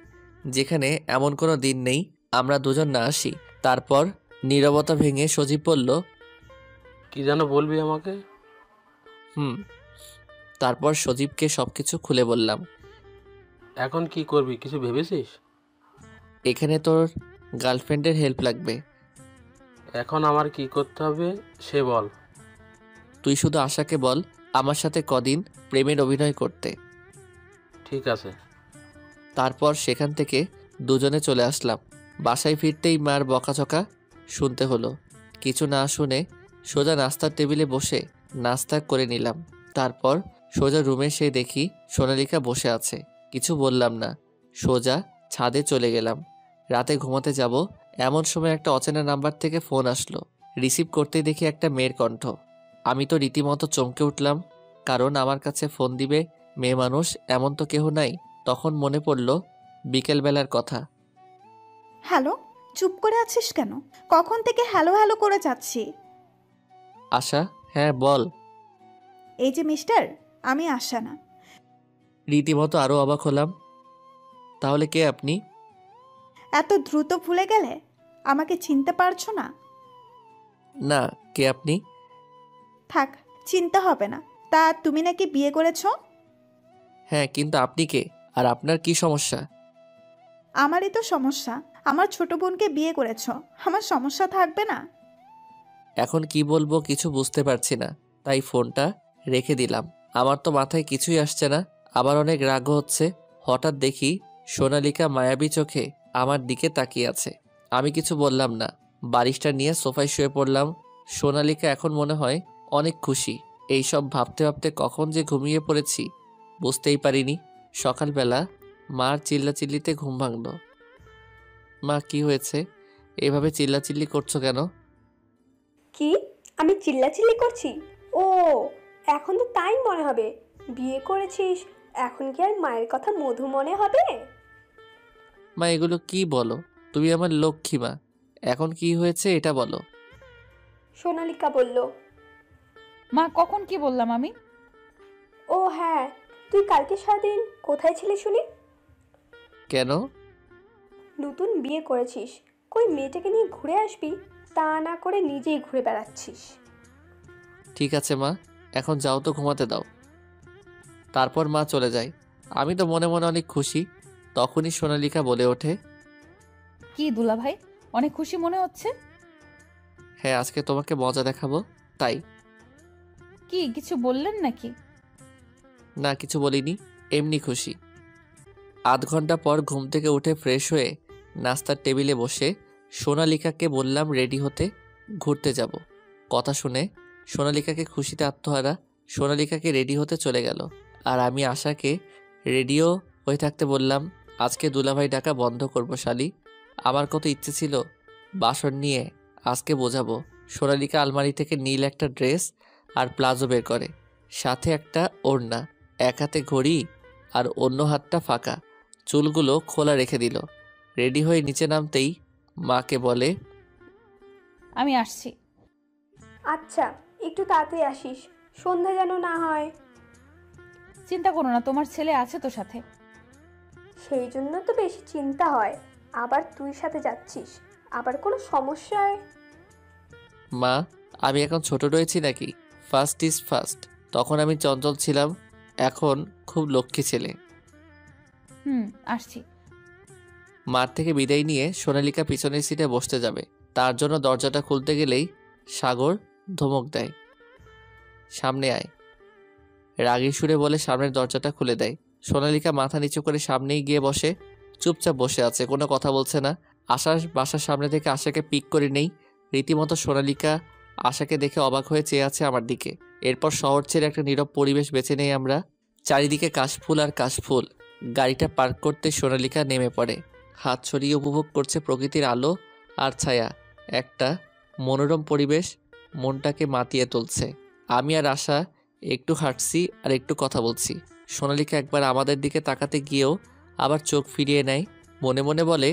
যেখানে এমন কোনো দিন নেই আমরা দুজন না আসি। তারপর নীরবতা ভেঙে সজীব বলল, কি যেন বলবি আমাকে? তারপর সজীবকে সবকিছু খুলে বললাম। এখন কি করবি, কিছু ভেবেছিস? এখানে তোর গার্লফ্রেন্ডের হেল্প লাগবে। এখন আমার কি করতে হবে সে বল। তুই শুধু আশাকে বল আমার সাথে কদিন প্রেমের অভিনয় করতে। ঠিক আছে। তারপর সেখান থেকে দুজনে চলে আসলাম। বাসায় ফিরতেই মার বকাঝকা শুনতে হলো। কিছু না শুনে সোজা নাস্তার টেবিলে বসে নাস্তা করে নিলাম। তারপর সোজা রুমে এসে দেখি সোনালিকা বসে আছে। কিছু বললাম না, সোজা ছাদে চলে গেলাম। রাতে ঘুমাতে যাব এমন সময় একটা অচেনা নাম্বার থেকে ফোন আসলো। রিসিভ করতেই দেখি একটা মেয়ের কণ্ঠ। আমি তো রীতিমতো চমকে উঠলাম, কারণ আমার কাছে ফোন দিবে মেয়ে মানুষ এমন তো কেহ নাই। তখন মনে পড়ল বিকেলবেলার কথা। হ্যালো, চুপ করে আছিস কেন? কখন থেকে হ্যালো হ্যালো করে যাচ্ছি। আশা? হ্যাঁ বল। এই যে মিস্টার, আমি আশা না। রীতিমতো আরও অবাক হলাম। তাহলে কে আপনি? এত দ্রুত ভুলে গেলে? আমাকে চিনতে পারছো না? না, কে আপনি? থাক, চিনতে হবে না। তা তুমি নাকি বিয়ে করেছো? হ্যাঁ, কিন্তু আপনি কে আর আপনার কি সমস্যা? আমারই তো সমস্যা। আমার ছোট বোনকে বিয়ে করেছো, আমার সমস্যা থাকবে না? এখন কি বলবো কিছু বুঝতে পারছি না, তাই ফোনটা রেখে দিলাম। আমার তো মাথায় কিছুই আসছে না, আবার অনেক রাগও হচ্ছে। হঠাৎ দেখি সোনালিকা মায়াবী চোখে আমার দিকে তাকিয়ে আছে। আমি কিছু বললাম না, বালিশটা নিয়ে সোফায় শুয়ে পড়লাম। সোনালিকা এখন মনে হয় অনেক খুশি। এইসব ভাবতে ভাবতে কখন যে ঘুমিয়ে পড়েছি বুঝতেই পারিনি। সকালবেলা মার চিল্লাচিল্লিতে ঘুম ভাঙল। মা, কি হয়েছে? এভাবে চিল্লাচিল্লি করছো কেন? কি? আমি চিল্লাচিল্লি করছি? ও, এখন তো তাই মনে হবে। বিয়ে করেছিস, এখন কি আর মায়ের কথা মধু মনে হবে? মা, এগুলো কি বলো? তুমি আমার লক্ষ্মী মা, এখন কি হয়েছে এটা বলো। সোনালিকা বলল। মা, কখন কি বললাম আমি? ও হ্যাঁ, তুই কালকে সারাদিন কোথায় ছিলি শুনি? কেন? নতুন বিয়ে করেছিস, কই মেয়েটাকে নিয়ে ঘুরে আসবি, তা না করে নিজেই ঘুরে বেড়াচ্ছিস। ঠিক আছে মা, এখন যাও তো, ঘুমাতে দাও। তারপর মা চলে যায়। আমি তো মনে মনে অনেক খুশি। তখনই সোনালিকা বলে ওঠে, কি দুলা ভাই, অনেক খুশি মনে হচ্ছে। হ্যাঁ, আজকে তোমাকে মজা দেখাবো তাই। কি কিছু বললেন নাকি? না, কিছু বলিনি, এমনি খুশি। আধ ঘন্টা পর ঘুম থেকে উঠে ফ্রেশ হয়ে নাস্তার টেবিলে বসে সোনালিকাকে বললাম রেডি হতে, ঘুরতে যাব। কথা শুনে সোনালিকাকে খুশিতে আত্মহারা। সোনালিকাকে রেডি হতে চলে গেল, আর আমি আশাকে রেডিও হয়ে থাকতে বললাম, আজকে দুলাভাই ডাকা বন্ধ করব শালি। আমার কত ইচ্ছে ছিল বাসন নিয়ে আজকে বোঝাবো। সোনালিকা আলমারি থেকে নীল একটা ড্রেস আর প্লাজো বের করে, সাথে একটা ওড়না, এক হাতে ঘড়ি আর অন্য হাতটা ফাঁকা। চুলগুলো খোলা রেখে দিল। রেডি হয়ে নিচে নামতেই মাকে বলে, আমি আসছি। আচ্ছা, একটু তাড়াতাড়ি আসিস, সন্ধ্যা যেন না হয়। চিন্তা করো না, তোমার ছেলে আছে তো সাথে। সেই জন্য তো বেশি চিন্তা হয়। আবার তুই সাথে যাচ্ছিস, আবার কোনো সমস্যায়। মা, আমি এখন ছোট রয়েছি নাকি? First is first. তখন আমি চঞ্চল ছিলাম, এখন খুব লক্ষ্মী ছেলে। আসছি। মার থেকে বিদায় নিয়ে সোনালিকা পিছনের সিটে বসতে যাবে, তার জন্য দরজাটা খুলতে গেলেই সাগর ধমক দেয়, সামনে আয়। রাগী সুরে বলে সামনের দরজাটা খুলে দেয়। সোনালিকা মাথা নিচু করে সামনেই গিয়ে বসে, চুপচাপ বসে আছে, কোনো কথা বলছে না। আশার বাসার সামনে থেকে আশাকে পিক করে নেই। রীতিমতো সোনালিকা আশাকে দেখে অবাক হয়ে চেয়ে আছে আমার দিকে। এরপর শহর ছেড়ে একটা নীরব পরিবেশ বেছে নেই আমরা। চারিদিকে কাশফুল আর কাশফুল। গাড়িটা পার্ক করতে সোনালিকা নেমে পড়ে, হাত ছড়িয়ে উপভোগ করছে প্রকৃতির আলো আর ছায়া। একটা মনোরম পরিবেশ মনটাকে মাতিয়ে তুলছে। আমি আর আশা একটু হাঁটছি আর একটু কথা বলছি। সোনালিকা একবার আমাদের দিকে তাকাতে গিয়েও আবার চোখ ফিরিয়ে নেয়, মনে মনে বলে,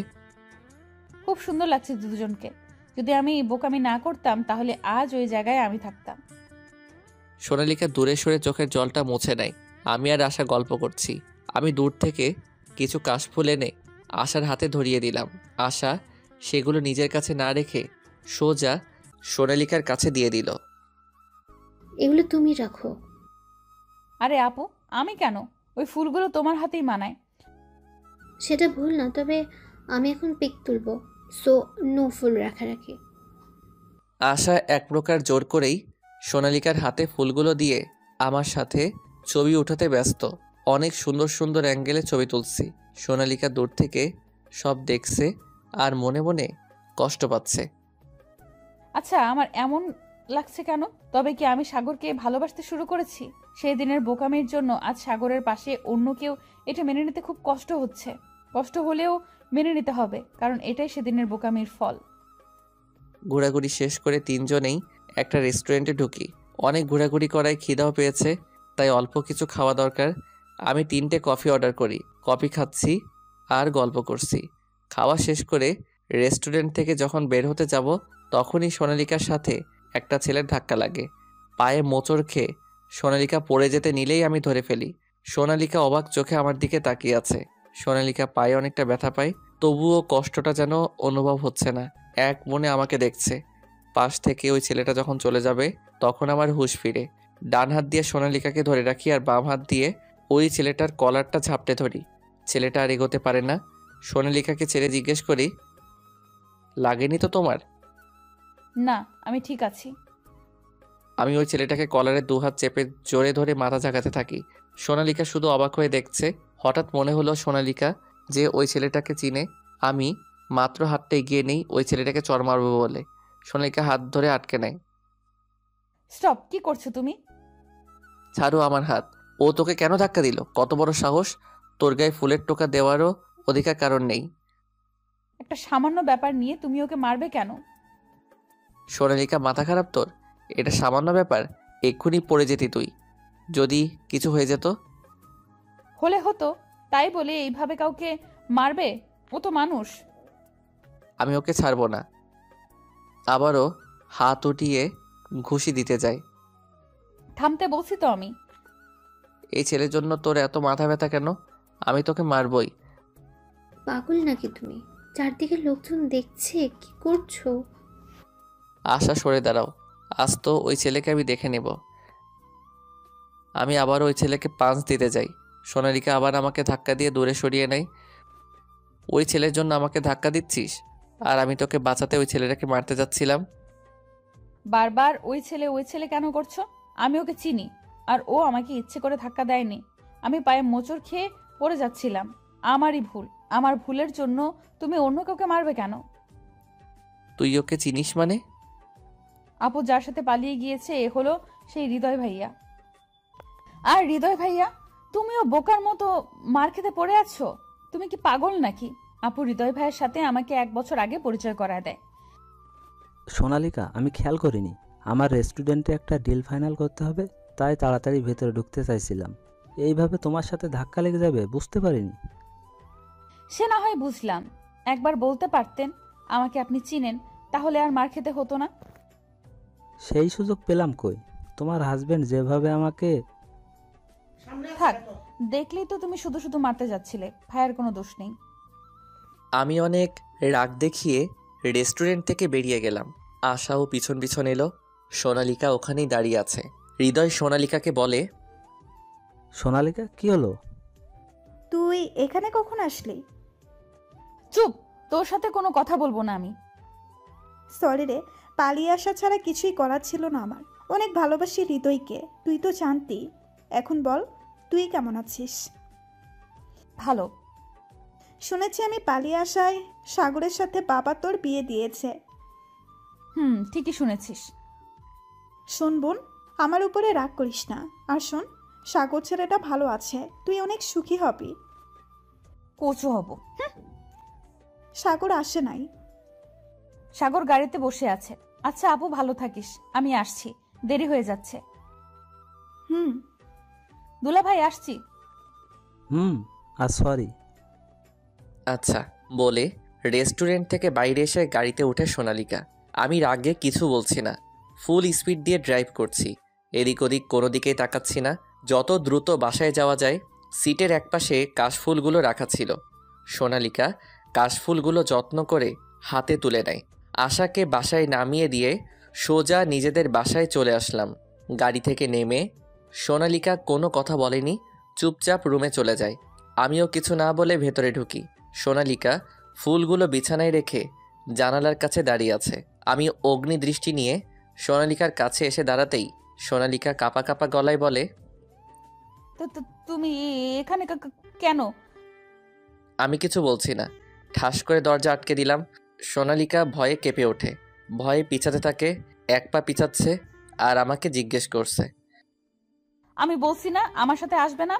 খুব সুন্দর লাগছে দুজনকে। যদি আমি বোকামি না করতাম তাহলে আজ ওই জায়গায় আমি থাকতাম। সোনালিকা দূরে সরে চোখের জলটা মুছে নেয়। আমি আর আশা গল্প করছি। আমি দূর থেকে কিছু কাশফুল এনে আশার হাতে ধরিয়ে দিলাম। আশা সেগুলো নিজের কাছে না রেখে সোজা সোনালিকার কাছে দিয়ে দিল। এগুলো তুমি রাখো। আরে আপু, আমি কেন? ওই ফুলগুলো তোমার হাতেই মানায়। সেটা ভুল না, তবে আমি এখন পিক তুলবো, সো নো ফুল রাখারাখি। আশা এক প্রকার জোর করেই সোনালিকার হাতে ফুলগুলো দিয়ে আমার সাথে ছবি উঠাতে ব্যস্ত। অনেক সুন্দর সুন্দর অ্যাঙ্গেলে ছবি তুলছি। সোনালিকা দূর থেকে সব দেখছে আর মনে মনে কষ্ট পাচ্ছে। আচ্ছা, আমার এমন লাগছে কেন? তবে কি আমি সাগরকে ভালোবাসতে শুরু করেছি? সেই দিনের বোকামির জন্য আজ সাগরের পাশে অন্য কেউ এটা মেনে নিতে খুব কষ্ট হচ্ছে। কষ্ট হলেও মেনে নিতে হবে, কারণ এটাই সেদিনের বোকামির ফল। ঘোরাঘুরি শেষ করে তিনজনেই একটা রেস্টুরেন্টে ঢুকি। অনেক ঘোরাঘুরি করায় খিদাও পেয়েছে, তাই অল্প কিছু খাওয়া দরকার। আমি 3টে কফি অর্ডার করি। কফি খাচ্ছি আর গল্প করছি। খাওয়া শেষ করে রেস্টুরেন্ট থেকে যখন বের হতে যাব, তখনই সোনালিকার সাথে একটা ছেলের ধাক্কা লাগে। পায়ে মোচড় খেয়ে সোনালিকা পড়ে যেতে নিলেই আমি ধরে ফেলি। সোনালিকা অবাক চোখে আমার দিকে তাকিয়ে আছে। সোনালিকা পায়ে অনেকটা ব্যথা পায়, তবুও কষ্টটা যেন অনুভব হচ্ছে না। এক মনে আমাকে দেখছে। পাশ থেকে ওই ছেলেটা যখন চলে যাবে, তখন আমার হুঁশ ফিরে। ডান হাত দিয়ে সোনালিকাকে ধরে রাখি আর বাম হাত দিয়ে ওই ছেলেটার কলারটা ঝাপটে ধরি। ছেলেটা আর এগোতে পারে না। সোনালিকাকে ছেড়ে জিজ্ঞেস করি, লাগেনি তো তোমার? না, আমি ঠিক আছি। আমি ওই ছেলেটাকে কলারে 2 হাত চেপে জোরে ধরে মাথা ঝাঁকাতে থাকি। সোনালিকা শুধু অবাক হয়ে দেখছে। হঠাৎ মনে হলো সোনালিকা যে ওই ছেলেটাকে চিনে। আমি মাত্র হাতটা এগিয়ে নেই ওই ছেলেটাকে চড় মারবো বলে। সোনালিকা হাত ধরে আটকে নেয়। স্টপ! কি করছো তুমি? ছাড়ো আমার হাত। ও তোকে কেন ধাক্কা দিল? কত বড় সাহস! তোর গায়ে ফুলের টোকা দেওয়ারও অধিকার কারণ নেই। একটা সামান্য ব্যাপার নিয়ে তুমি ওকে মারবে কেন? সোনালিকা, মাথা খারাপ তোর? এটা সামান্য ব্যাপার? এক্ষুনি পড়ে যেতি তুই যদি কিছু হয়ে যেত। হলে হতো, তাই বলে এইভাবে কাউকে মারবে? ও তো মানুষ। আমি ওকে ছাড়বো না। আবারও হাত উঠিয়ে ঘুষি দিতে যায়। থামতে বলছি তো আমি। এই ছেলের জন্য তোর এত মাথা ব্যথা কেন? আমি তোকে মারবই। পাগল নাকি তুমি? চারদিকে লোকজন দেখছে, কি করছো? আশা, সরে দাঁড়াও। আজ তো ওই ছেলেকে আমি দেখে নেব। আমি আবার ওই ছেলেকে পাঁচ দিতে যাই। সোনালিকা আবার আমাকে ধাক্কা দিয়ে দূরে সরিয়ে নেয়। ওই ছেলের জন্য আমাকে ধাক্কা দিচ্ছিস? আর আমি তোকে বাঁচাতে ওই ছেলেটাকে মারতে যাচ্ছিলাম। বারবার ওই ছেলে কেন করছো? আমি ওকে চিনি, আর ও আমাকে ইচ্ছে করে ধাক্কা দেয়নি। আমি পায়ে মোচড় খেয়ে পড়ে যাচ্ছিলাম। আমারই ভুল। আমার ভুলের জন্য তুমি অন্য কাউকে মারবে কেন? তুই ওকে চিনিস মানে? আপু যার সাথে পালিয়ে গিয়েছে এ হলো সেই হৃদয় ভাইয়া। আর হৃদয় ভাইয়া, তুমিও বোকার মতো মার খেতে পড়ে আছো? তুমি কি পাগল নাকি? আপু হৃদয় ভাইয়ের সাথে আমাকে 1 বছর আগে পরিচয় করায় দেয়। সোনালিকা, আমি খেয়াল করিনি। আমার রেস্টুরেন্টে একটা ডিল ফাইনাল করতে হবে, তাই তাড়াতাড়ি ভেতরে ঢুকতে চাইছিলাম। এইভাবে তোমার সাথে ধাক্কা লেগে যাবে বুঝতে পারিনি। সে না হয় বুঝলাম। একবার বলতে পারতেন আমাকে আপনি চিনেন, তাহলে আর মার খেতে হতো না। সেই সুযোগ পেলাম কই? তোমার হাজবেন্ড যেভাবে আমাকে... থাক, দেখলেই তো তুমি শুধু শুধু মারতে যাচ্ছিলে। ভাইয়ের কোনো দোষ নেই। আমি অনেক রাগ দেখিয়ে রেস্টুরেন্ট থেকে বেরিয়ে গেলাম। আশাও পিছন পিছন এলো। সোনালিকা ওখানেই দাঁড়িয়ে আছে। হৃদয় সোনালিকাকে বলে, সোনালিকা, কি হলো? তুই এখানে কখন আসলি? চুপ! তোর সাথে কোনো কথা বলবো না আমি। সরি রে, পালিয়ে আসা ছাড়া কিছুই করার ছিল না আমার। অনেক ভালোবাসি হৃদয়কে, তুই তো জানতি। এখন বল, তুই কেমন আছিস? ভালো। শুনেছি আমি পালিয়ে আসায় সাগরের সাথে বাবা তোর বিয়ে দিয়েছে। ঠিকই শুনেছিস। শোন বোন, আমার উপরে রাগ করিস না। আর শোন, সাগর ছেলেটা ভালো আছে, তুই অনেক সুখী হবি। কচু হব। সাগর আসে নাই। সাগর গাড়িতে বসে আছে। আচ্ছা আপু, ভালো থাকিস, আমি আসছি, দেরি হয়ে যাচ্ছে। হুম। দুলা ভাই, আসছি। আর সরি। আচ্ছা বলে রেস্টুরেন্ট থেকে বাইরে এসে গাড়িতে উঠে সোনালিকা। আমি রাগে কিছু বলছি না, ফুল স্পিড দিয়ে ড্রাইভ করছি। এদিক ওদিক কোনো দিকেই তাকাচ্ছি না। যত দ্রুত বাসায় যাওয়া যায়। সিটের একপাশে কাশফুলগুলো রাখা ছিল। সোনালিকা কাশফুলগুলো যত্ন করে হাতে তুলে নেয়। আশাকে বাসায় নামিয়ে দিয়ে সোজা নিজেদের বাসায় চলে আসলাম। গাড়ি থেকে নেমে সোনালিকা কোনো কথা বলেনি, চুপচাপ রুমে চলে যায়। আমিও কিছু না বলে ভেতরে ঢুকি। সোনালিকা ফুলগুলো বিছানায় রেখে জানালার কাছে দাঁড়িয়ে আছে। আমি অগ্নি দৃষ্টি নিয়ে সোনালিকার কাছে এসে দাঁড়াতেই সোনালিকা কাঁপা কাঁপা গলায় বলে, তুমি এখানে কেন? আমি কিছু বলছি না। ঠাস করে দরজা আটকে দিলাম। সোনালিকা ভয়ে কেঁপে ওঠে, ভয়ে পিছাতে থাকে। এক পা পিছাচ্ছে আর আমাকে জিজ্ঞেস করছে, আমি বলছি না আমার সাথে আসবে না?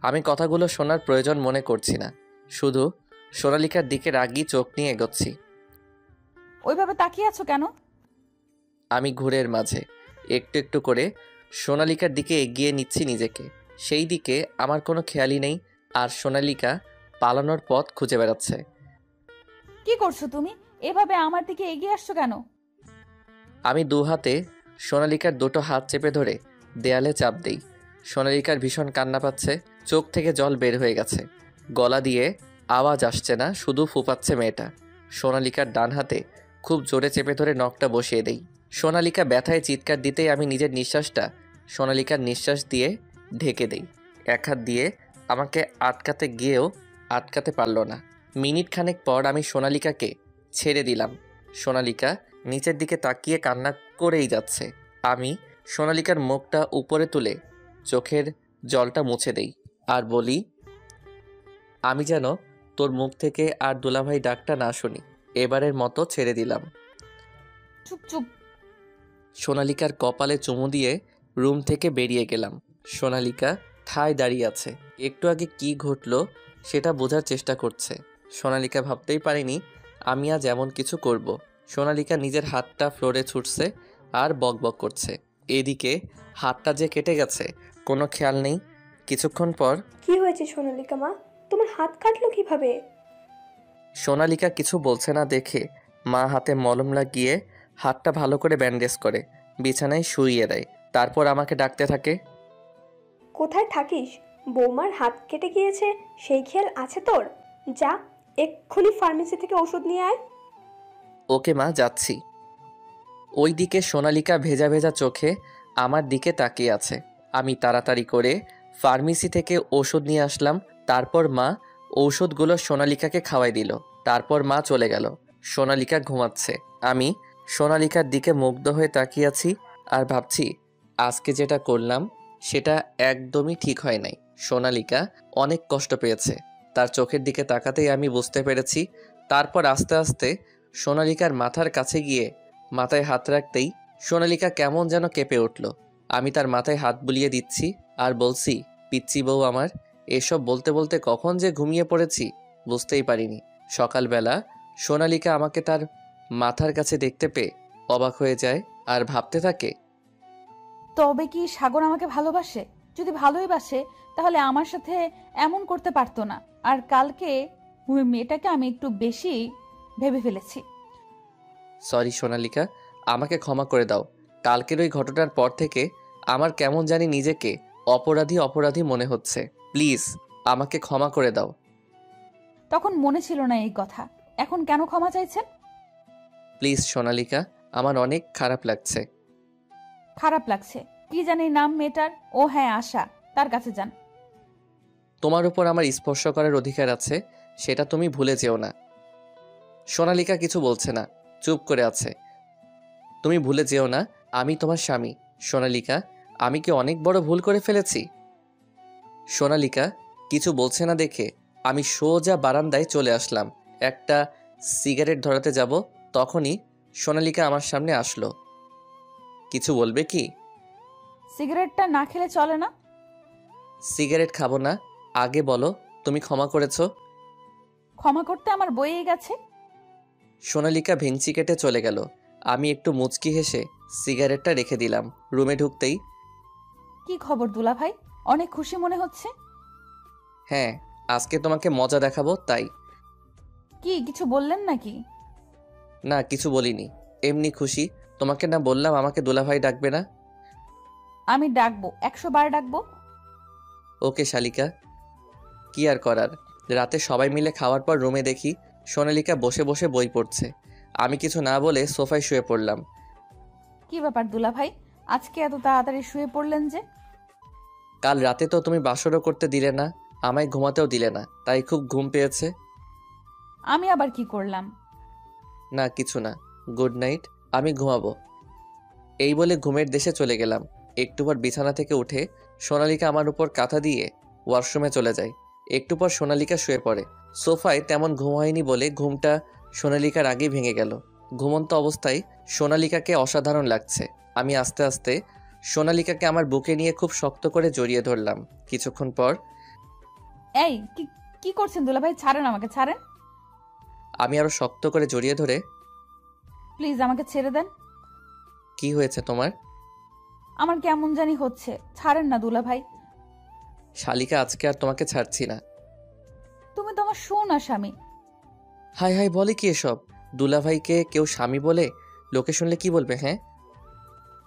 আমি কথাগুলো শোনার প্রয়োজন মনে করছি না, শুধু সোনালিকার দিকে রাগি চোখ নিয়ে এগোচ্ছি। ওইভাবে তাকিয়ে আছো কেন? আমি ঘুরের মাঝে একটু একটু করে সোনালিকার দিকে এগিয়ে নিচ্ছি নিজেকে। সেই দিকে আমার কোনো খেয়ালই নেই, আর সোনালিকা পালানোর পথ খুঁজে বেড়াচ্ছে। কি করছো তুমি? এভাবে আমার দিকে এগিয়ে আসছো কেন? আমি দু হাতে সোনালিকার দুটো হাত চেপে ধরে দেয়ালে চাপ দেই। সোনালিকার ভীষণ কান্না পাচ্ছে, চোখ থেকে জল বের হয়ে গেছে। গলা দিয়ে আওয়াজ আসছে না, শুধু ফুপাচ্ছে মেয়েটা। সোনালিকার ডান হাতে খুব জোরে চেপে ধরে নখটা বসিয়ে দেই। সোনালিকা ব্যথায় চিৎকার দিতেই আমি নিজের নিঃশ্বাসটা সোনালিকার নিঃশ্বাস দিয়ে ঢেকে দেই। এক হাত দিয়ে আমাকে আটকাতে গিয়েও আটকাতে পারল না। মিনিট খানেক পর আমি সোনালিকাকে ছেড়ে দিলাম। সোনালিকা নিচের দিকে তাকিয়ে কান্না করেই যাচ্ছে। আমি সোনালিকার মুখটা উপরে তুলে চোখের জলটা মুছে দেই আর বলি, আমি যেন তোর মুখ থেকে আর দুলাভাই ডাকটা না শুনি। এবারের মতো ছেড়ে দিলাম। চুপ চুপ। সোনালিকার কপালে চুমু দিয়ে রুম থেকে বেরিয়ে গেলাম। সোনালিকা ঠায় দাঁড়িয়ে আছে, একটু আগে কি ঘটলো সেটা বোঝার চেষ্টা করছে। সোনালিকা ভাবতেই পারেনি আমি আজ এমন কিছু করব। সোনালিকা নিজের হাতটা ফ্লোরে ছুটছে আর বকবক করছে। এদিকে হাতটা যে কেটে গেছে কোনো খেয়াল নেই। কিছুক্ষণ পর, কি হয়েছে সোনালিকা মা? তোমার হাত কাটলো কিভাবে? সোনালিকা কিছু বলছে না দেখে মা হাতে মলম লাগিয়ে হাতটা ভালো করে ব্যান্ডেজ করে বিছানায় শুইয়ে দেয়। তারপর আমাকে ডাকতে থাকে, কোথায় থাকিস? বৌমার হাত কেটে গিয়েছে সেই খেয়াল আছে তোর? যা এক্ষুনি ফার্মেসি থেকে ওষুধ নিয়ে আয়। ওকে মা, যাচ্ছি। ওই দিকে সোনালিকা ভেজা ভেজা চোখে আমার দিকে তাকিয়ে আছে। আমি তাড়াতাড়ি করে ফার্মেসি থেকে ওষুধ নিয়ে আসলাম। তারপর মা ঔষধগুলো সোনালিকাকে খাওয়াই দিল। তারপর মা চলে গেল। সোনালিকা ঘুমাচ্ছে। আমি সোনালিকার দিকে মুগ্ধ হয়ে তাকিয়ে আছি আর ভাবছি আজকে যেটা করলাম সেটা একদমই ঠিক হয় নাই। সোনালিকা অনেক কষ্ট পেয়েছে। তার চোখের দিকে তাকাতেই আমি বুঝতে পেরেছি। তারপর আস্তে আস্তে সোনালিকার মাথার কাছে গিয়ে মাথায় হাত রাখতেই সোনালিকা কেমন যেন কেঁপে উঠল। আমি তার মাথায় হাত বুলিয়ে দিচ্ছি আর বলছি, পিচ্চি বউ আমার। এসব বলতে বলতে কখন যে ঘুমিয়ে পড়েছি বুঝতেই পারিনি। সকালবেলা সোনালিকা আমাকে তার মাথার কাছে দেখতে পেয়ে অবাক হয়ে যায় আর ভাবতে থাকে, তবে কি সাগর আমাকে ভালোবাসে? যদি ভালোই বাসে তাহলে আমার সাথে এমন করতে পারতো না। আর কালকে ওই মেয়েটাকে আমি একটু বেশি ভেবে ফেলেছি। সরি সোনালিকা, আমাকে ক্ষমা করে দাও। কালকের ওই ঘটনার পর থেকে আমার কেমন জানি নিজেকে অপরাধী অপরাধী মনে হচ্ছে। প্লিজ আমাকে ক্ষমা করে দাও। তখন মনে ছিল না এই কথা, এখন কেন ক্ষমা চাইছেন? প্লিজ সোনালিকা, আমার অনেক খারাপ লাগছে। খারাপ লাগছে? কি জানি নাম মেয়েটার? ও হ্যাঁ, আশা। তার কাছে যান। তোমার উপর আমার স্পর্শ করার অধিকার আছে, সেটা তুমি ভুলে যেও না। সোনালিকা কিছু বলছে না, চুপ করে আছে। তুমি ভুলে যেও না আমি তোমার স্বামী। সোনালিকা, আমি কি অনেক বড় ভুল করে ফেলেছি? সোনালিকা কিছু বলছে না দেখে আমি সোজা বারান্দায় চলে আসলাম। একটা সিগারেট ধরাতে যাব, তখনই সোনালিকা আমার সামনে আসলো। কিছু বলবে কি? সিগারেটটা না খেলে চলে না? সিগারেট খাবো না, আগে বলো তুমি ক্ষমা করেছো? ক্ষমা করতে আমার বইয়ে গেছে। সোনালিকা ভেংচি কেটে চলে গেল। আমি একটু মুচকি হেসে সিগারেটটা রেখে দিলাম। রুমে ঢুকতেই, কি খবর দুলা ভাই? অনেক খুশি মনে হচ্ছে। হ্যাঁ, আজকে তোমাকে মজা দেখাবো তাই। কি কিছু বললেন নাকি? না, কিছু বলিনি, এমনি খুশি। তোমাকে না বললাম আমাকে দুলাভাই ডাকবে না? আমি ডাকবো, 100 বার ডাকবো। ওকে শালিকা। কি আর করার, রাতে সবাই মিলে খাওয়ার পর রুমে দেখি সোনালিকা বসে বসে বই পড়ছে। আমি কিছু না বলে সোফায় শুয়ে পড়লাম। কি ব্যাপার দুলা ভাই, আজকে এত তাড়াতাড়ি শুয়ে পড়লেন যে? কাল রাতে তো তুমি বাসরও করতে দিলে না, আমায় ঘুমাতেও দিলে না, তাই খুব ঘুম পেয়েছে। আমি আবার কি করলাম? না কিছু না, গুড নাইট, আমি ঘুমাবো। এই বলে ঘুমের দেশে চলে গেলাম। একটু পর বিছানা থেকে উঠে সোনালিকা আমার উপর কাঁথা দিয়ে ওয়াশরুমে চলে যায়। একটু পর সোনালিকা শুয়ে পড়ে। সোফায় তেমন ঘুম হয়নি বলে ঘুমটা সোনালিকার আগেই ভেঙে গেল। ঘুমন্ত অবস্থায় সোনালিকাকে অসাধারণ লাগছে। আমি আস্তে আস্তে সোনালিকাকে আমার বুকে নিয়ে খুব শক্ত করে জড়িয়ে ধরলাম। কিছুক্ষণ পর, এই কি কি করছেন দুলা ভাই? ছাড়েন আমাকে, ছাড়েন আমি আরো শক্ত করে জড়িয়ে ধরে, প্লিজ, আমাকে ছেড়ে দেন। কি হয়েছে তোমার? আমার কেমন জানি হচ্ছে, ছাড়েন না দুলা ভাই। শালিকা, আজকে আর তোমাকে ছাড়ছি না। তুমি তো আমার সোনা স্বামী। হাই হাই, বলে কি এসব? দুলাভাইকে কেউ স্বামী বলে? লোকে শুনলে কি বলবে? হ্যাঁ,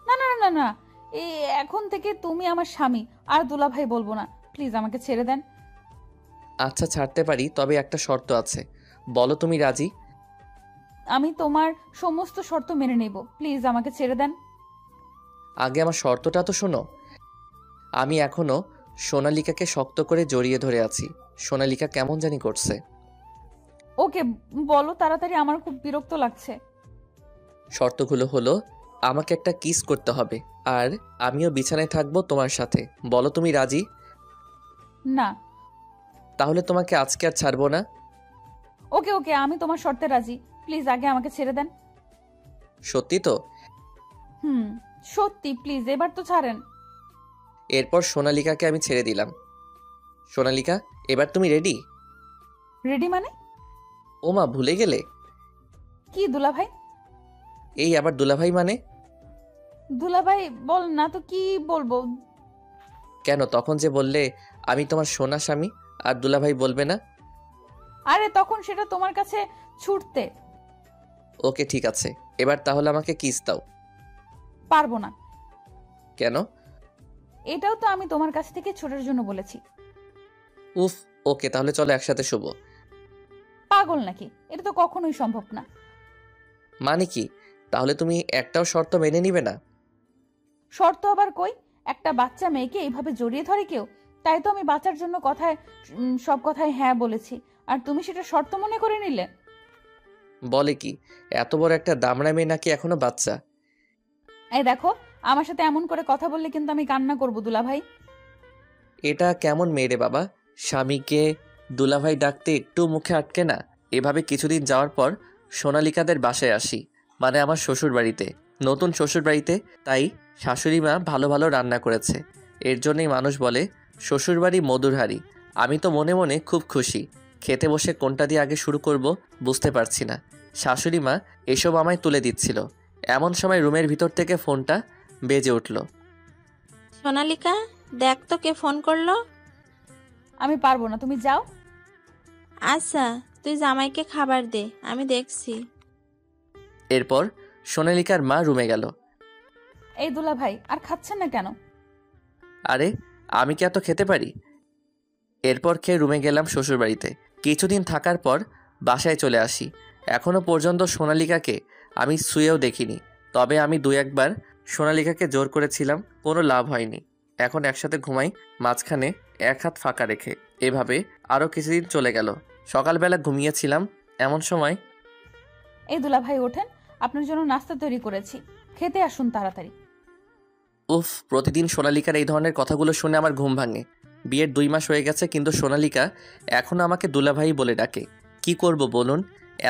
না না না না না, এই এখন থেকে তুমি আমার স্বামী, আর দুলা ভাই বলবো না। প্লিজ আমাকে ছেড়ে দেন। আচ্ছা ছাড়তে পারি, তবে একটা শর্ত আছে। বলো তুমি রাজি? আমি তোমার সমস্ত শর্ত মেনে নেব, প্লিজ আমাকে ছেড়ে দেন। আগে আমার শর্তটা তো শোনো। আমি এখনো সোনালিকাকে শক্ত করে জড়িয়ে ধরে আছি। সোনালিকা কেমন জানি করছে। ওকে বলো তাড়াতাড়ি, আমার খুব বিরক্ত লাগছে। শর্তগুলো হলো, আমাকে একটা কিস করতে হবে, আর আমিও বিছানায় থাকবো তোমার সাথে। বলো তুমি রাজি? না। তাহলে তোমাকে আজকে আর ছাড়বো না। ওকে ওকে, আমি তোমার শর্তে রাজি, প্লিজ আগে আমাকে ছেড়ে দেন। সত্যি তো? সত্যি, প্লিজ এবার তো ছাড়েন। এরপর সোনালিকাকে আমি ছেড়ে দিলাম। সোনালিকা, এবার তুমি রেডি? রেডি মানে? ওমা, ভুলে গেলে? কি দুলা ভাই? এই আবার দুলাভাই মানে? দুলা ভাই বল না তো, কি বলবো? কেন, তখন যে বললে আমি তোমার সোনা স্বামী, আর দুলাভাই বলবে না? আরে তখন সেটা তোমার কাছে ছুটতে। ওকে ঠিক আছে, এবার তাহলে আমাকে কিস দাও। পারবো না। কেন? এটাও তো আমি তোমার কাছ থেকে ছোটার জন্য বলেছি। উফ, ওকে তাহলে চলো একসাথে শুভ। পাগল নাকি? এটা তো কখনোই সম্ভব না। মানে কি? তাহলে তুমি একটাও শর্ত মেনে নিবে না? শর্ত আবার কই? একটা বাচ্চা মেয়েকে এইভাবে জড়িয়ে ধরে কেউ? তাই তো আমি বাচ্চার জন্য সব কথায় হ্যাঁ বলেছি, আর তুমি সেটা শর্ত মনে করে নিলে। বলে কি, এত বড় একটা দামড়া মেয়ে নাকি এখনো বাচ্চা? এই দেখো, আমার সাথে এমন করে কথা বললে কিন্তু আমি কান্না করবো দুলা ভাই। এটা কেমন মেয়ে রে বাবা? স্বামীকে দুলাভাই ডাকতে একটু মুখে আটকে না। এভাবে কিছুদিন যাওয়ার পর সোনালিকাদের বাসায় আসি, মানে আমার শ্বশুর বাড়িতে, নতুন শ্বশুর বাড়িতে। তাই শাশুড়ি মা ভালো ভালো রান্না করেছে। এর জন্যই মানুষ বলে শ্বশুরবাড়ি মধুর হাঁড়ি। আমি তো মনে মনে খুব খুশি। খেতে বসে কোনটা দিয়ে আগে শুরু করব বুঝতে পারছি না। শাশুড়ি মা এসব আমায় তুলে দিচ্ছিল। এমন সময় রুমের ভিতর থেকে ফোনটা বেজে উঠল। সোনালিকা, দেখ তো কে ফোন করলো। আমি পারবো না, তুমি যাও। আচ্ছা, তুই জামাইকে খাবার দে, আমি দেখছি। এরপর সোনালিকার মা রুমে গেল। এই দুলা ভাই, আর খাচ্ছেন না কেন? আরে, আমি কি এত খেতে পারি? এরপর খেয়ে রুমে গেলাম শ্বশুরবাড়িতে। কিছুদিন থাকার পর বাসায় চলে আসি। এখনও পর্যন্ত সোনালিকাকে আমি শুয়েও দেখিনি। তবে আমি 2-1 বার সোনালিকাকে জোর করেছিলাম, কোনো লাভ হয়নি। এখন একসাথে ঘুমাই, মাঝখানে এক হাত ফাঁকা রেখে। এভাবে আরও কিছুদিন চলে গেল। সকালবেলা ঘুমিয়েছিলাম, এমন সময়, এই দুলা ভাই ওঠেন, আপনার জন্য নাস্তা তৈরি করেছি, খেতে আসুন তাড়াতাড়ি। উফ, প্রতিদিন সোনালিকার এই ধরনের কথাগুলো শুনে আমার ঘুম ভাঙে। বিয়ের 2 মাস হয়ে গেছে, কিন্তু সোনালিকা এখনও আমাকে দুলাভাই বলে ডাকে। কি করব বলুন?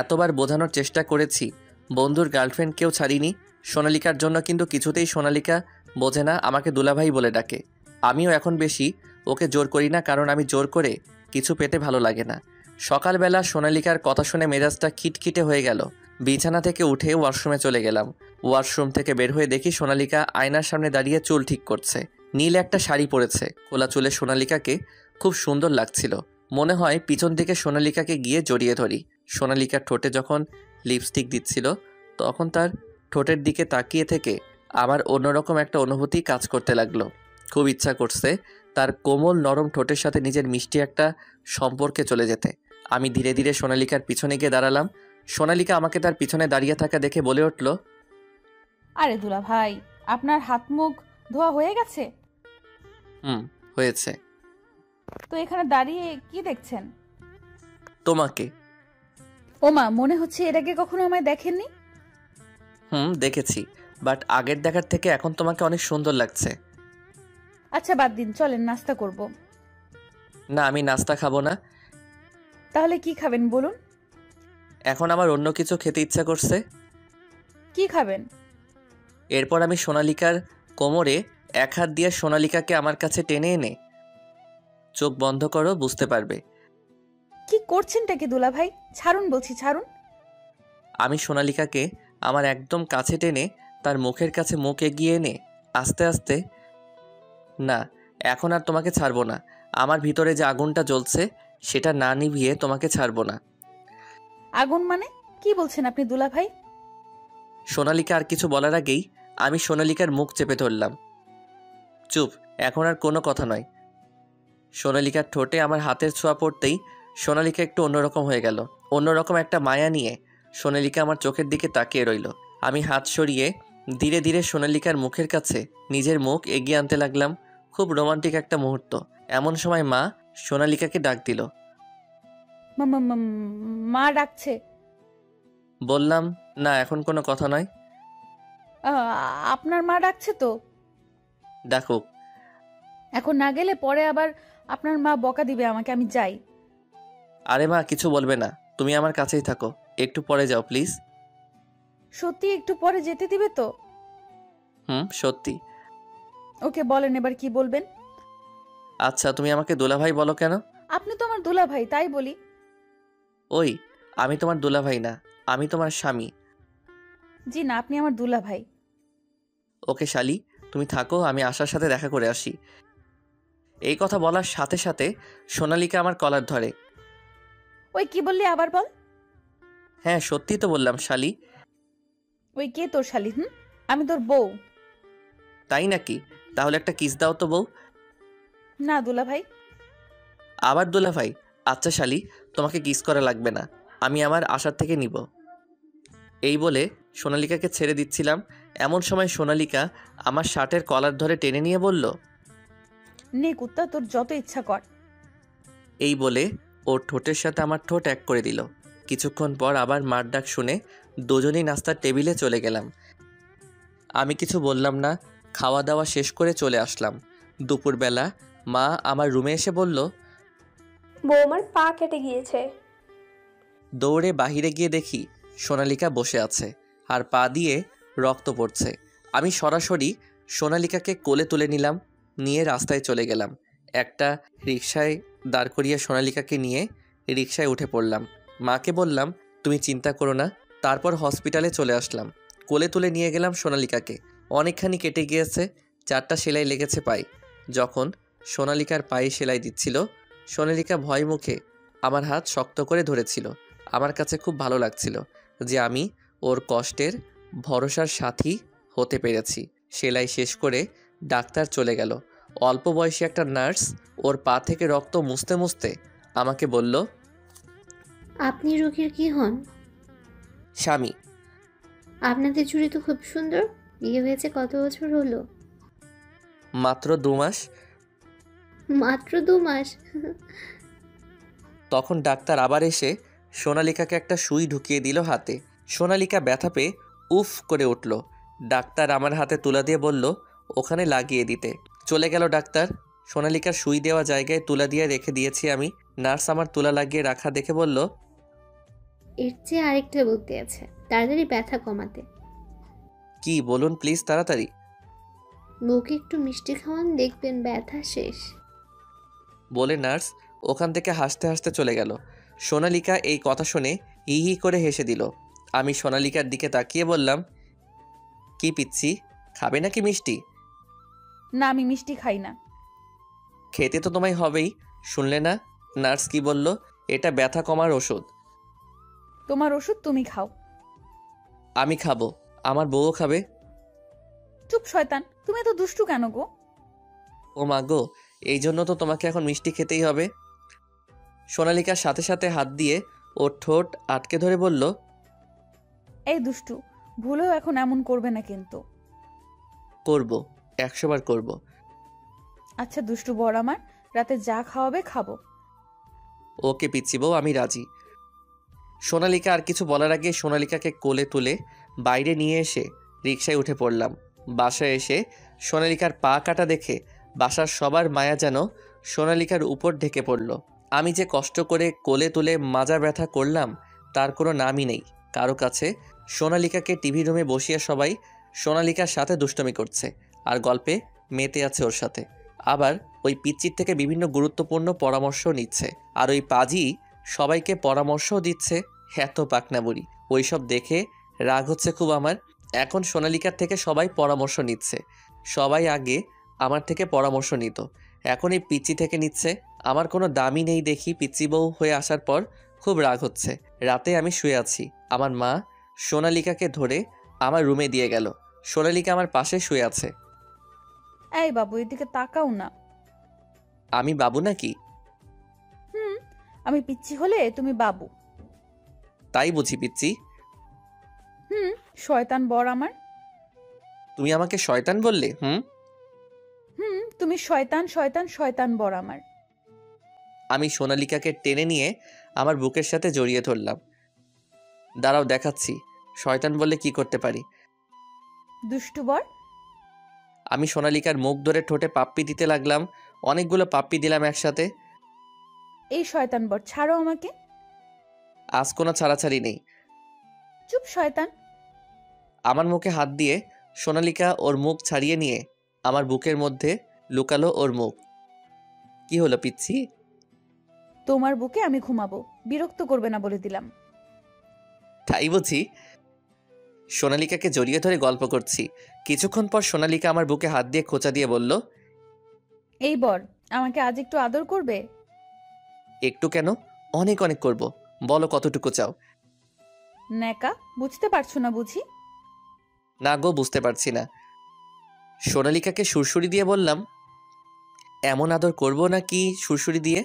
এতবার বোঝানোর চেষ্টা করেছি, বন্ধুর গার্লফ্রেন্ডকেও ছাড়িনি সোনালিকার জন্য, কিন্তু কিছুতেই সোনালিকা বোঝে না, আমাকে দুলাভাই বলে ডাকে। আমিও এখন বেশি ওকে জোর করি না, কারণ আমি জোর করে কিছু পেতে ভালো লাগে না। সকালবেলা সোনালিকার কথা শুনে মেজাজটা খিটখিটে হয়ে গেল। বিছানা থেকে উঠে ওয়াশরুমে চলে গেলাম। ওয়াশরুম থেকে বের হয়ে দেখি সোনালিকা আয়নার সামনে দাঁড়িয়ে চুল ঠিক করছে। নীল একটা শাড়ি পরেছে। খোলা চুলে সোনালিকাকে খুব সুন্দর লাগছিল। মনে হয় পিছন থেকে সোনালিকাকে গিয়ে জড়িয়ে ধরি। সোনালিকার ঠোঁটে যখন লিপস্টিক দিচ্ছিল তখন তার ঠোঁটের দিকে তাকিয়ে থেকে আমার অন্যরকম একটা অনুভূতি কাজ করতে লাগলো। খুব ইচ্ছা করছে তার কোমল নরম ঠোঁটের সাথে নিজের মিষ্টি একটা সম্পর্কে চলে যেতে। আমি ধীরে ধীরে সোনালিকার পিছনে গিয়ে দাঁড়ালাম। সোনালিকা আমাকে তার পিছনে দাঁড়িয়ে থাকা দেখে বলে উঠল, আরে দুলা ভাই, আপনার হাত মুখ ধোয়া হয়ে গেছে? হয়েছে। তো এখানে দাঁড়িয়ে কি দেখছেন? তোমাকে। ওমা, মনে হচ্ছে এর আগে কখনো আমায় দেখেননি। দেখেছি, বাট আগের দেখার থেকে এখন তোমাকে অনেক সুন্দর লাগছে। আচ্ছা বাদ দিন, চলেন নাস্তা করব। না, আমি নাস্তা খাবো না। তাহলে কি খাবেন বলুন? এখন আমার অন্য কিছু খেতে ইচ্ছা করছে। কি খাবেন? এরপর আমি সোনালিকার কোমরে এক হাত দিয়ে সোনালিকাকে আমার কাছে টেনে এনে, চোখ বন্ধ করো, বুঝতে পারবে। কি করছেনটা কি দুলা ভাই? ছাড়ুন বলছি, ছাড়ুন। আমি সোনালিকাকে আমার একদম কাছে টেনে তার মুখের কাছে মুখ এগিয়ে এনে আস্তে আস্তে, না এখন আর তোমাকে ছাড়বো না। আমার ভিতরে যে আগুনটা জ্বলছে সেটা না নিভিয়ে তোমাকে ছাড়বো না। আগুন মানে কি বলছেন আপনি দুলা ভাই? সোনালিকা আর কিছু বলার আগেই আমি সোনালিকার মুখ চেপে ধরলাম। চুপ, এখন আর কোনো কথা নয়। সোনালিকার ঠোঁটে আমার হাতের ছোঁয়া পড়তেই সোনালিকা একটু অন্যরকম হয়ে গেল। অন্যরকম একটা মায়া নিয়ে সোনালিকা আমার চোখের দিকে তাকিয়ে রইল। আমি হাত সরিয়ে ধীরে ধীরে সোনালিকার মুখের কাছে নিজের মুখ এগিয়ে আনতে লাগলাম। খুব রোমান্টিক একটা মুহূর্ত। এমন সময় মা সোনালিকাকে ডাক দিল। মা ডাকছে? বললাম, না এখন কোনো কথা নয়। আপনার মা ডাকছে তো? ডাকুক। এখন না গেলে পরে আবার আপনার মা বকা দিবে আমাকে। আমি যাই। আরে মা কিছু বলবে না, তুমি আমার কাছেই থাকো। একটু পরে যাও প্লিজ। সত্যি একটু পরে যেতে দিবে তো? সত্যি। ওকে বলেন এবার কি বলবেন। আচ্ছা, তুমি আমাকে দুলাভাই বলো কেন? আপনি তো আমার দুলা ভাই, তাই বলি। ওই, আমি তোমার দুলাভাই না, আমি তোমার স্বামী। জি না, আপনি আমার দুলা ভাই। ওকে শালি, তুমি থাকো, আমি আশার সাথে দেখা করে আসি। এই কথা বলার সাথে সাথে সোনালিকা আমার কলার ধরে। ওই কি বললি, আবার বল। হ্যাঁ সত্যি তো বললাম শালি। ওই কে তোর শালি? আমি তোর বউ। তাই নাকি? তাহলে একটা কিস দাও তো বউ। না দুলা ভাই। আবার দুলাভাই? আচ্ছা শালি, তোমাকে কিস করা লাগবে না, আমি আমার আশার থেকে নিব। এই বলে সোনালিকাকে ছেড়ে দিচ্ছিলাম। এমন সময় সোনালিকা আমার শার্টের কলার ধরে টেনে নিয়ে বলল, নে কুত্তা, তোর যত ইচ্ছা কর। এই বলে ওর ঠোঁটের সাথে আমার ঠোঁট এক করে দিল। কিছুক্ষণ পর আবার মার ডাক শুনে দুজনেই নাস্তার টেবিলে চলে গেলাম। আমি কিছু বললাম না, খাওয়া দাওয়া শেষ করে চলে আসলাম। দুপুরবেলা মা আমার রুমে এসে বলল, বৌমার পা কেটে গিয়েছে। দৌড়ে বাহিরে গিয়ে দেখি সোনালিকা বসে আছে আর পা দিয়ে রক্ত পড়ছে। আমি সরাসরি সোনালিকাকে কোলে তুলে নিলাম, নিয়ে রাস্তায় চলে গেলাম। একটা রিকশায় দাঁড় করিয়ে সোনালিকাকে নিয়ে রিকশায় উঠে পড়লাম। মাকে বললাম, তুমি চিন্তা করো না। তারপর হসপিটালে চলে আসলাম। কোলে তুলে নিয়ে গেলাম সোনালিকাকে। অনেকখানি কেটে গিয়েছে, 4টা সেলাই লেগেছে পায়ে। যখন সোনালিকার পায়ে সেলাই দিচ্ছিল, সোনালিকা ভয় মুখে আমার হাত শক্ত করে ধরেছিল। আমার কাছে খুব ভালো লাগছিল যে আমি ওর কষ্টের ভরসার সাথী হতে পেরেছি। সেলাই শেষ করে ডাক্তার চলে গেল। অল্প বয়সী একটা নার্স ওর পা থেকে রক্ত মুছতে মুছতে আমাকে বলল, আপনি রোগীর কি হন? স্বামী। আপনাদের জুড়ি তো খুব সুন্দর। বিয়ে হয়েছে কত বছর হলো? মাত্র 2 মাস। মাত্র 2 মাস? তখন ডাক্তার আবার এসে সোনালিকাকে একটা সুই ঢুকিয়ে দিল হাতে। সোনালিকা ব্যথা পেয়ে উফ করে উঠল। ডাক্তার আমার হাতে তুলা দিয়ে বলল ওখানে লাগিয়ে দিতে। চলে গেল ডাক্তার। সোনালিকার সুই দেওয়া জায়গায় তুলা দিয়ে রেখে দিয়েছি আমি। নার্স আমার তুলা লাগিয়ে রাখা দেখে বলল, এর চেয়ে আরেকটা বুদ্ধি আছে তাড়াতাড়ি ব্যথা কমাতে। কি বলুন প্লিজ তাড়াতাড়ি। মুখে একটু মিষ্টি খাওয়ান, দেখবেন ব্যথা শেষ। বলে নার্স ওখান থেকে হাসতে হাসতে চলে গেল। সোনালিকা এই কথা শুনে হি হি করে হেসে দিল। আমি সোনালিকার দিকে তাকিয়ে বললাম, কি পিচ্ছি, খাবে নাকি মিষ্টি? না, আমি মিষ্টি খাই না। খেতে তো তোমায় হবেই। শুনলে না নার্স কি বলল? এটা ব্যথা কমার ওষুধ। তোমার ওষুধ তুমি খাও। আমি খাবো, আমার বউও খাবে। চুপ শয়তান, তুমি এত দুষ্টু কেন গো? ও মা গো, এই জন্য তো তোমাকে এখন মিষ্টি খেতেই হবে। সোনালিকার সাথে সাথে হাত দিয়ে ওর ঠোঁট আটকে ধরে বলল, এই দুষ্টু, ভুলেও এখন এমন করবে না কিন্তু। করব, 100 বার করব। আচ্ছা দুষ্টু বর আমার, রাতে যা খাওয়াবে খাবো। ওকে পিচ্ছি বউ, আমি রাজি। সোনালিকা আর কিছু বলার আগে সোনালিকাকে কোলে তুলে বাইরে নিয়ে এসে রিকশায় উঠে পড়লাম। বাসায় এসে সোনালিকার পা কাটা দেখে বাসার সবার মায়া যেন সোনালিকার উপর ঢেকে পড়ল। আমি যে কষ্ট করে কোলে তুলে মাজা ব্যথা করলাম তার কোনো নামই নেই কারো কাছে। সোনালিকাকে টিভি রুমে বসিয়ে সবাই সোনালিকার সাথে দুষ্টমি করছে আর গল্পে মেতে আছে ওর সাথে। আবার ওই পিচ্চির থেকে বিভিন্ন গুরুত্বপূর্ণ পরামর্শ নিচ্ছে, আর ওই পাজি সবাইকে পরামর্শও দিচ্ছে। এত পাকনা বুড়ি, ওইসব দেখে রাগ হচ্ছে খুব আমার। এখন সোনালিকার থেকে সবাই পরামর্শ নিচ্ছে। সবাই আগে আমার থেকে পরামর্শ নিত, এখন এই পিচ্চি থেকে নিচ্ছে। আমার কোনো দামই নেই দেখি পিচ্চি বউ হয়ে আসার পর খুব রাগ হচ্ছে। রাতে আমি শুয়ে আছি, আমার মা সোনালিকাকে ধরে আমার রুমে দিয়ে গেল। সোনালিকা আমার পাশে শুয়ে আছে। এই বাবু, এদিকে তাকাও না। আমি বাবু নাকি? আমি পিচ্ছি হলে তুমি বাবু। তাই বুঝি পিচ্চি? শয়তান বর আমার। তুমি আমাকে শয়তান বললে? তুমি শয়তান শয়তান শয়তান বর আমার। আমি সোনালিকাকে টেনে নিয়ে আমার বুকের সাথে জড়িয়ে ধরলাম। দাঁড়াও দেখাচ্ছি শয়তান বললে কি করতে পারি। দুষ্টু বর। আমি সোনালিকার মুখ ধরে ঠোঁটে পাপ্পি দিতে লাগলাম। অনেকগুলো পাপ্পি দিলাম একসাথে। এই শয়তান বর, ছাড়ো আমাকে। আজ কোনো ছাড়াছাড়ি নেই। চুপ শয়তান। আমার মুখে হাত দিয়ে সোনালিকা ওর মুখ ছাড়িয়ে নিয়ে আমার বুকের মধ্যে লুকালো ওর মুখ। কি হলো পিচ্ছি? তোমার বুকে আমি ঘুমাবো, বিরক্ত করবে না বলে দিলাম। তাই বুঝি? সোনালিকাকে জড়িয়ে ধরে গল্প করছি। কিছুক্ষণ পর সোনালিকা আমার বুকে হাত দিয়ে খোঁচা দিয়ে বলল, এই বর, আমাকে আজ একটু আদর করবে? একটু কেন, অনেক অনেক করব। বলো কতটুকু চাও? ন্যাকা, বুঝতে পারছো না বুঝি? না গো, বুঝতে পারছি না। সোনালিকাকে সুরসুরি দিয়ে বললাম, এমন আদর করব নাকি সুরসুরি দিয়ে?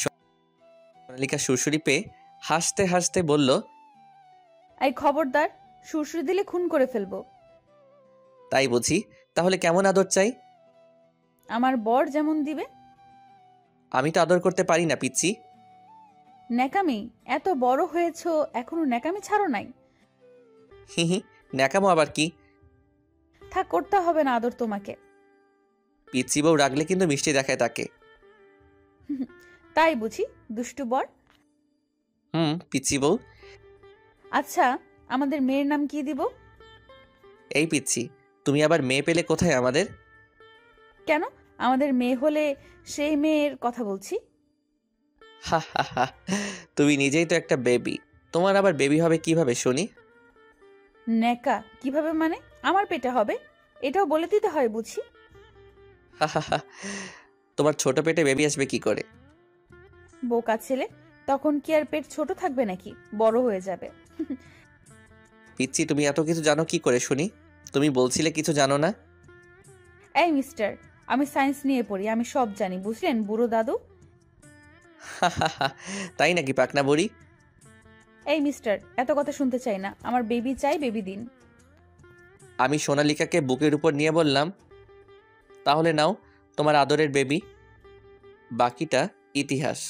সোনালিকা সুরসুরি পেয়ে হাসতে হাসতে বলল, এই খবরদার, সুরসুরি দিলে খুন করে ফেলবো। তাই বুঝি? তাহলে কেমন আদর চাই? আমার বর যেমন দিবে। আমি তো আদর করতে পারি না পিচ্ছি। ন্যাকামি, এত বড় হয়েছো এখনো ন্যাকামি ছাড়ো নাই? হি হি, ন্যাকামো আবার কি? থাক, করতে হবে না আদর তোমাকে। পিচ্ছি বউ রাগলে কিন্তু মিষ্টি দেখায় তাকে। তাই বুঝি, দুষ্টু বর। পিচ্ছি বউ। আচ্ছা, আমাদের মেয়ের নাম কি দিব? এই পিচ্ছি, তুমি আবার মেয়ে পেলে কোথায় আমাদের? কেন, আমাদের মেয়ে হলে সেই মেয়ের কথা বলছি। হা হা হা, তুমি নিজেই তো একটা বেবি, তোমার আবার বেবি হবে কিভাবে শুনি? ন্যাকা, কিভাবে মানে? আমার পেটে হবে, এটাও বলে দিতে হয় বুঝি? হা হা হা, তোমার ছোট পেটে বেবি আসবে কি করে? বোকা ছেলে, তখন কি আর পেট ছোট থাকবে নাকি, বড় হয়ে যাবে। পিচ্ছি, তুমি এত কিছু জানো কি করে শুনি? তুমি বলছিলে কিছু জানো না। এই মিস্টার, আমি সায়েন্স নিয়ে পড়ি, আমি সব জানি, বুঝলেন বুড়ো দাদু? তাই নাকি পাকনা বুড়ি? এই মিস্টার, এত কথা শুনতে চাই না, আমার বেবি চাই, বেবি দিন। আমি সোনালিকাকে বুকের উপর নিয়ে বললাম, তাহলে নাও তোমার আদরের বেবি, বাকিটা ইতিহাস।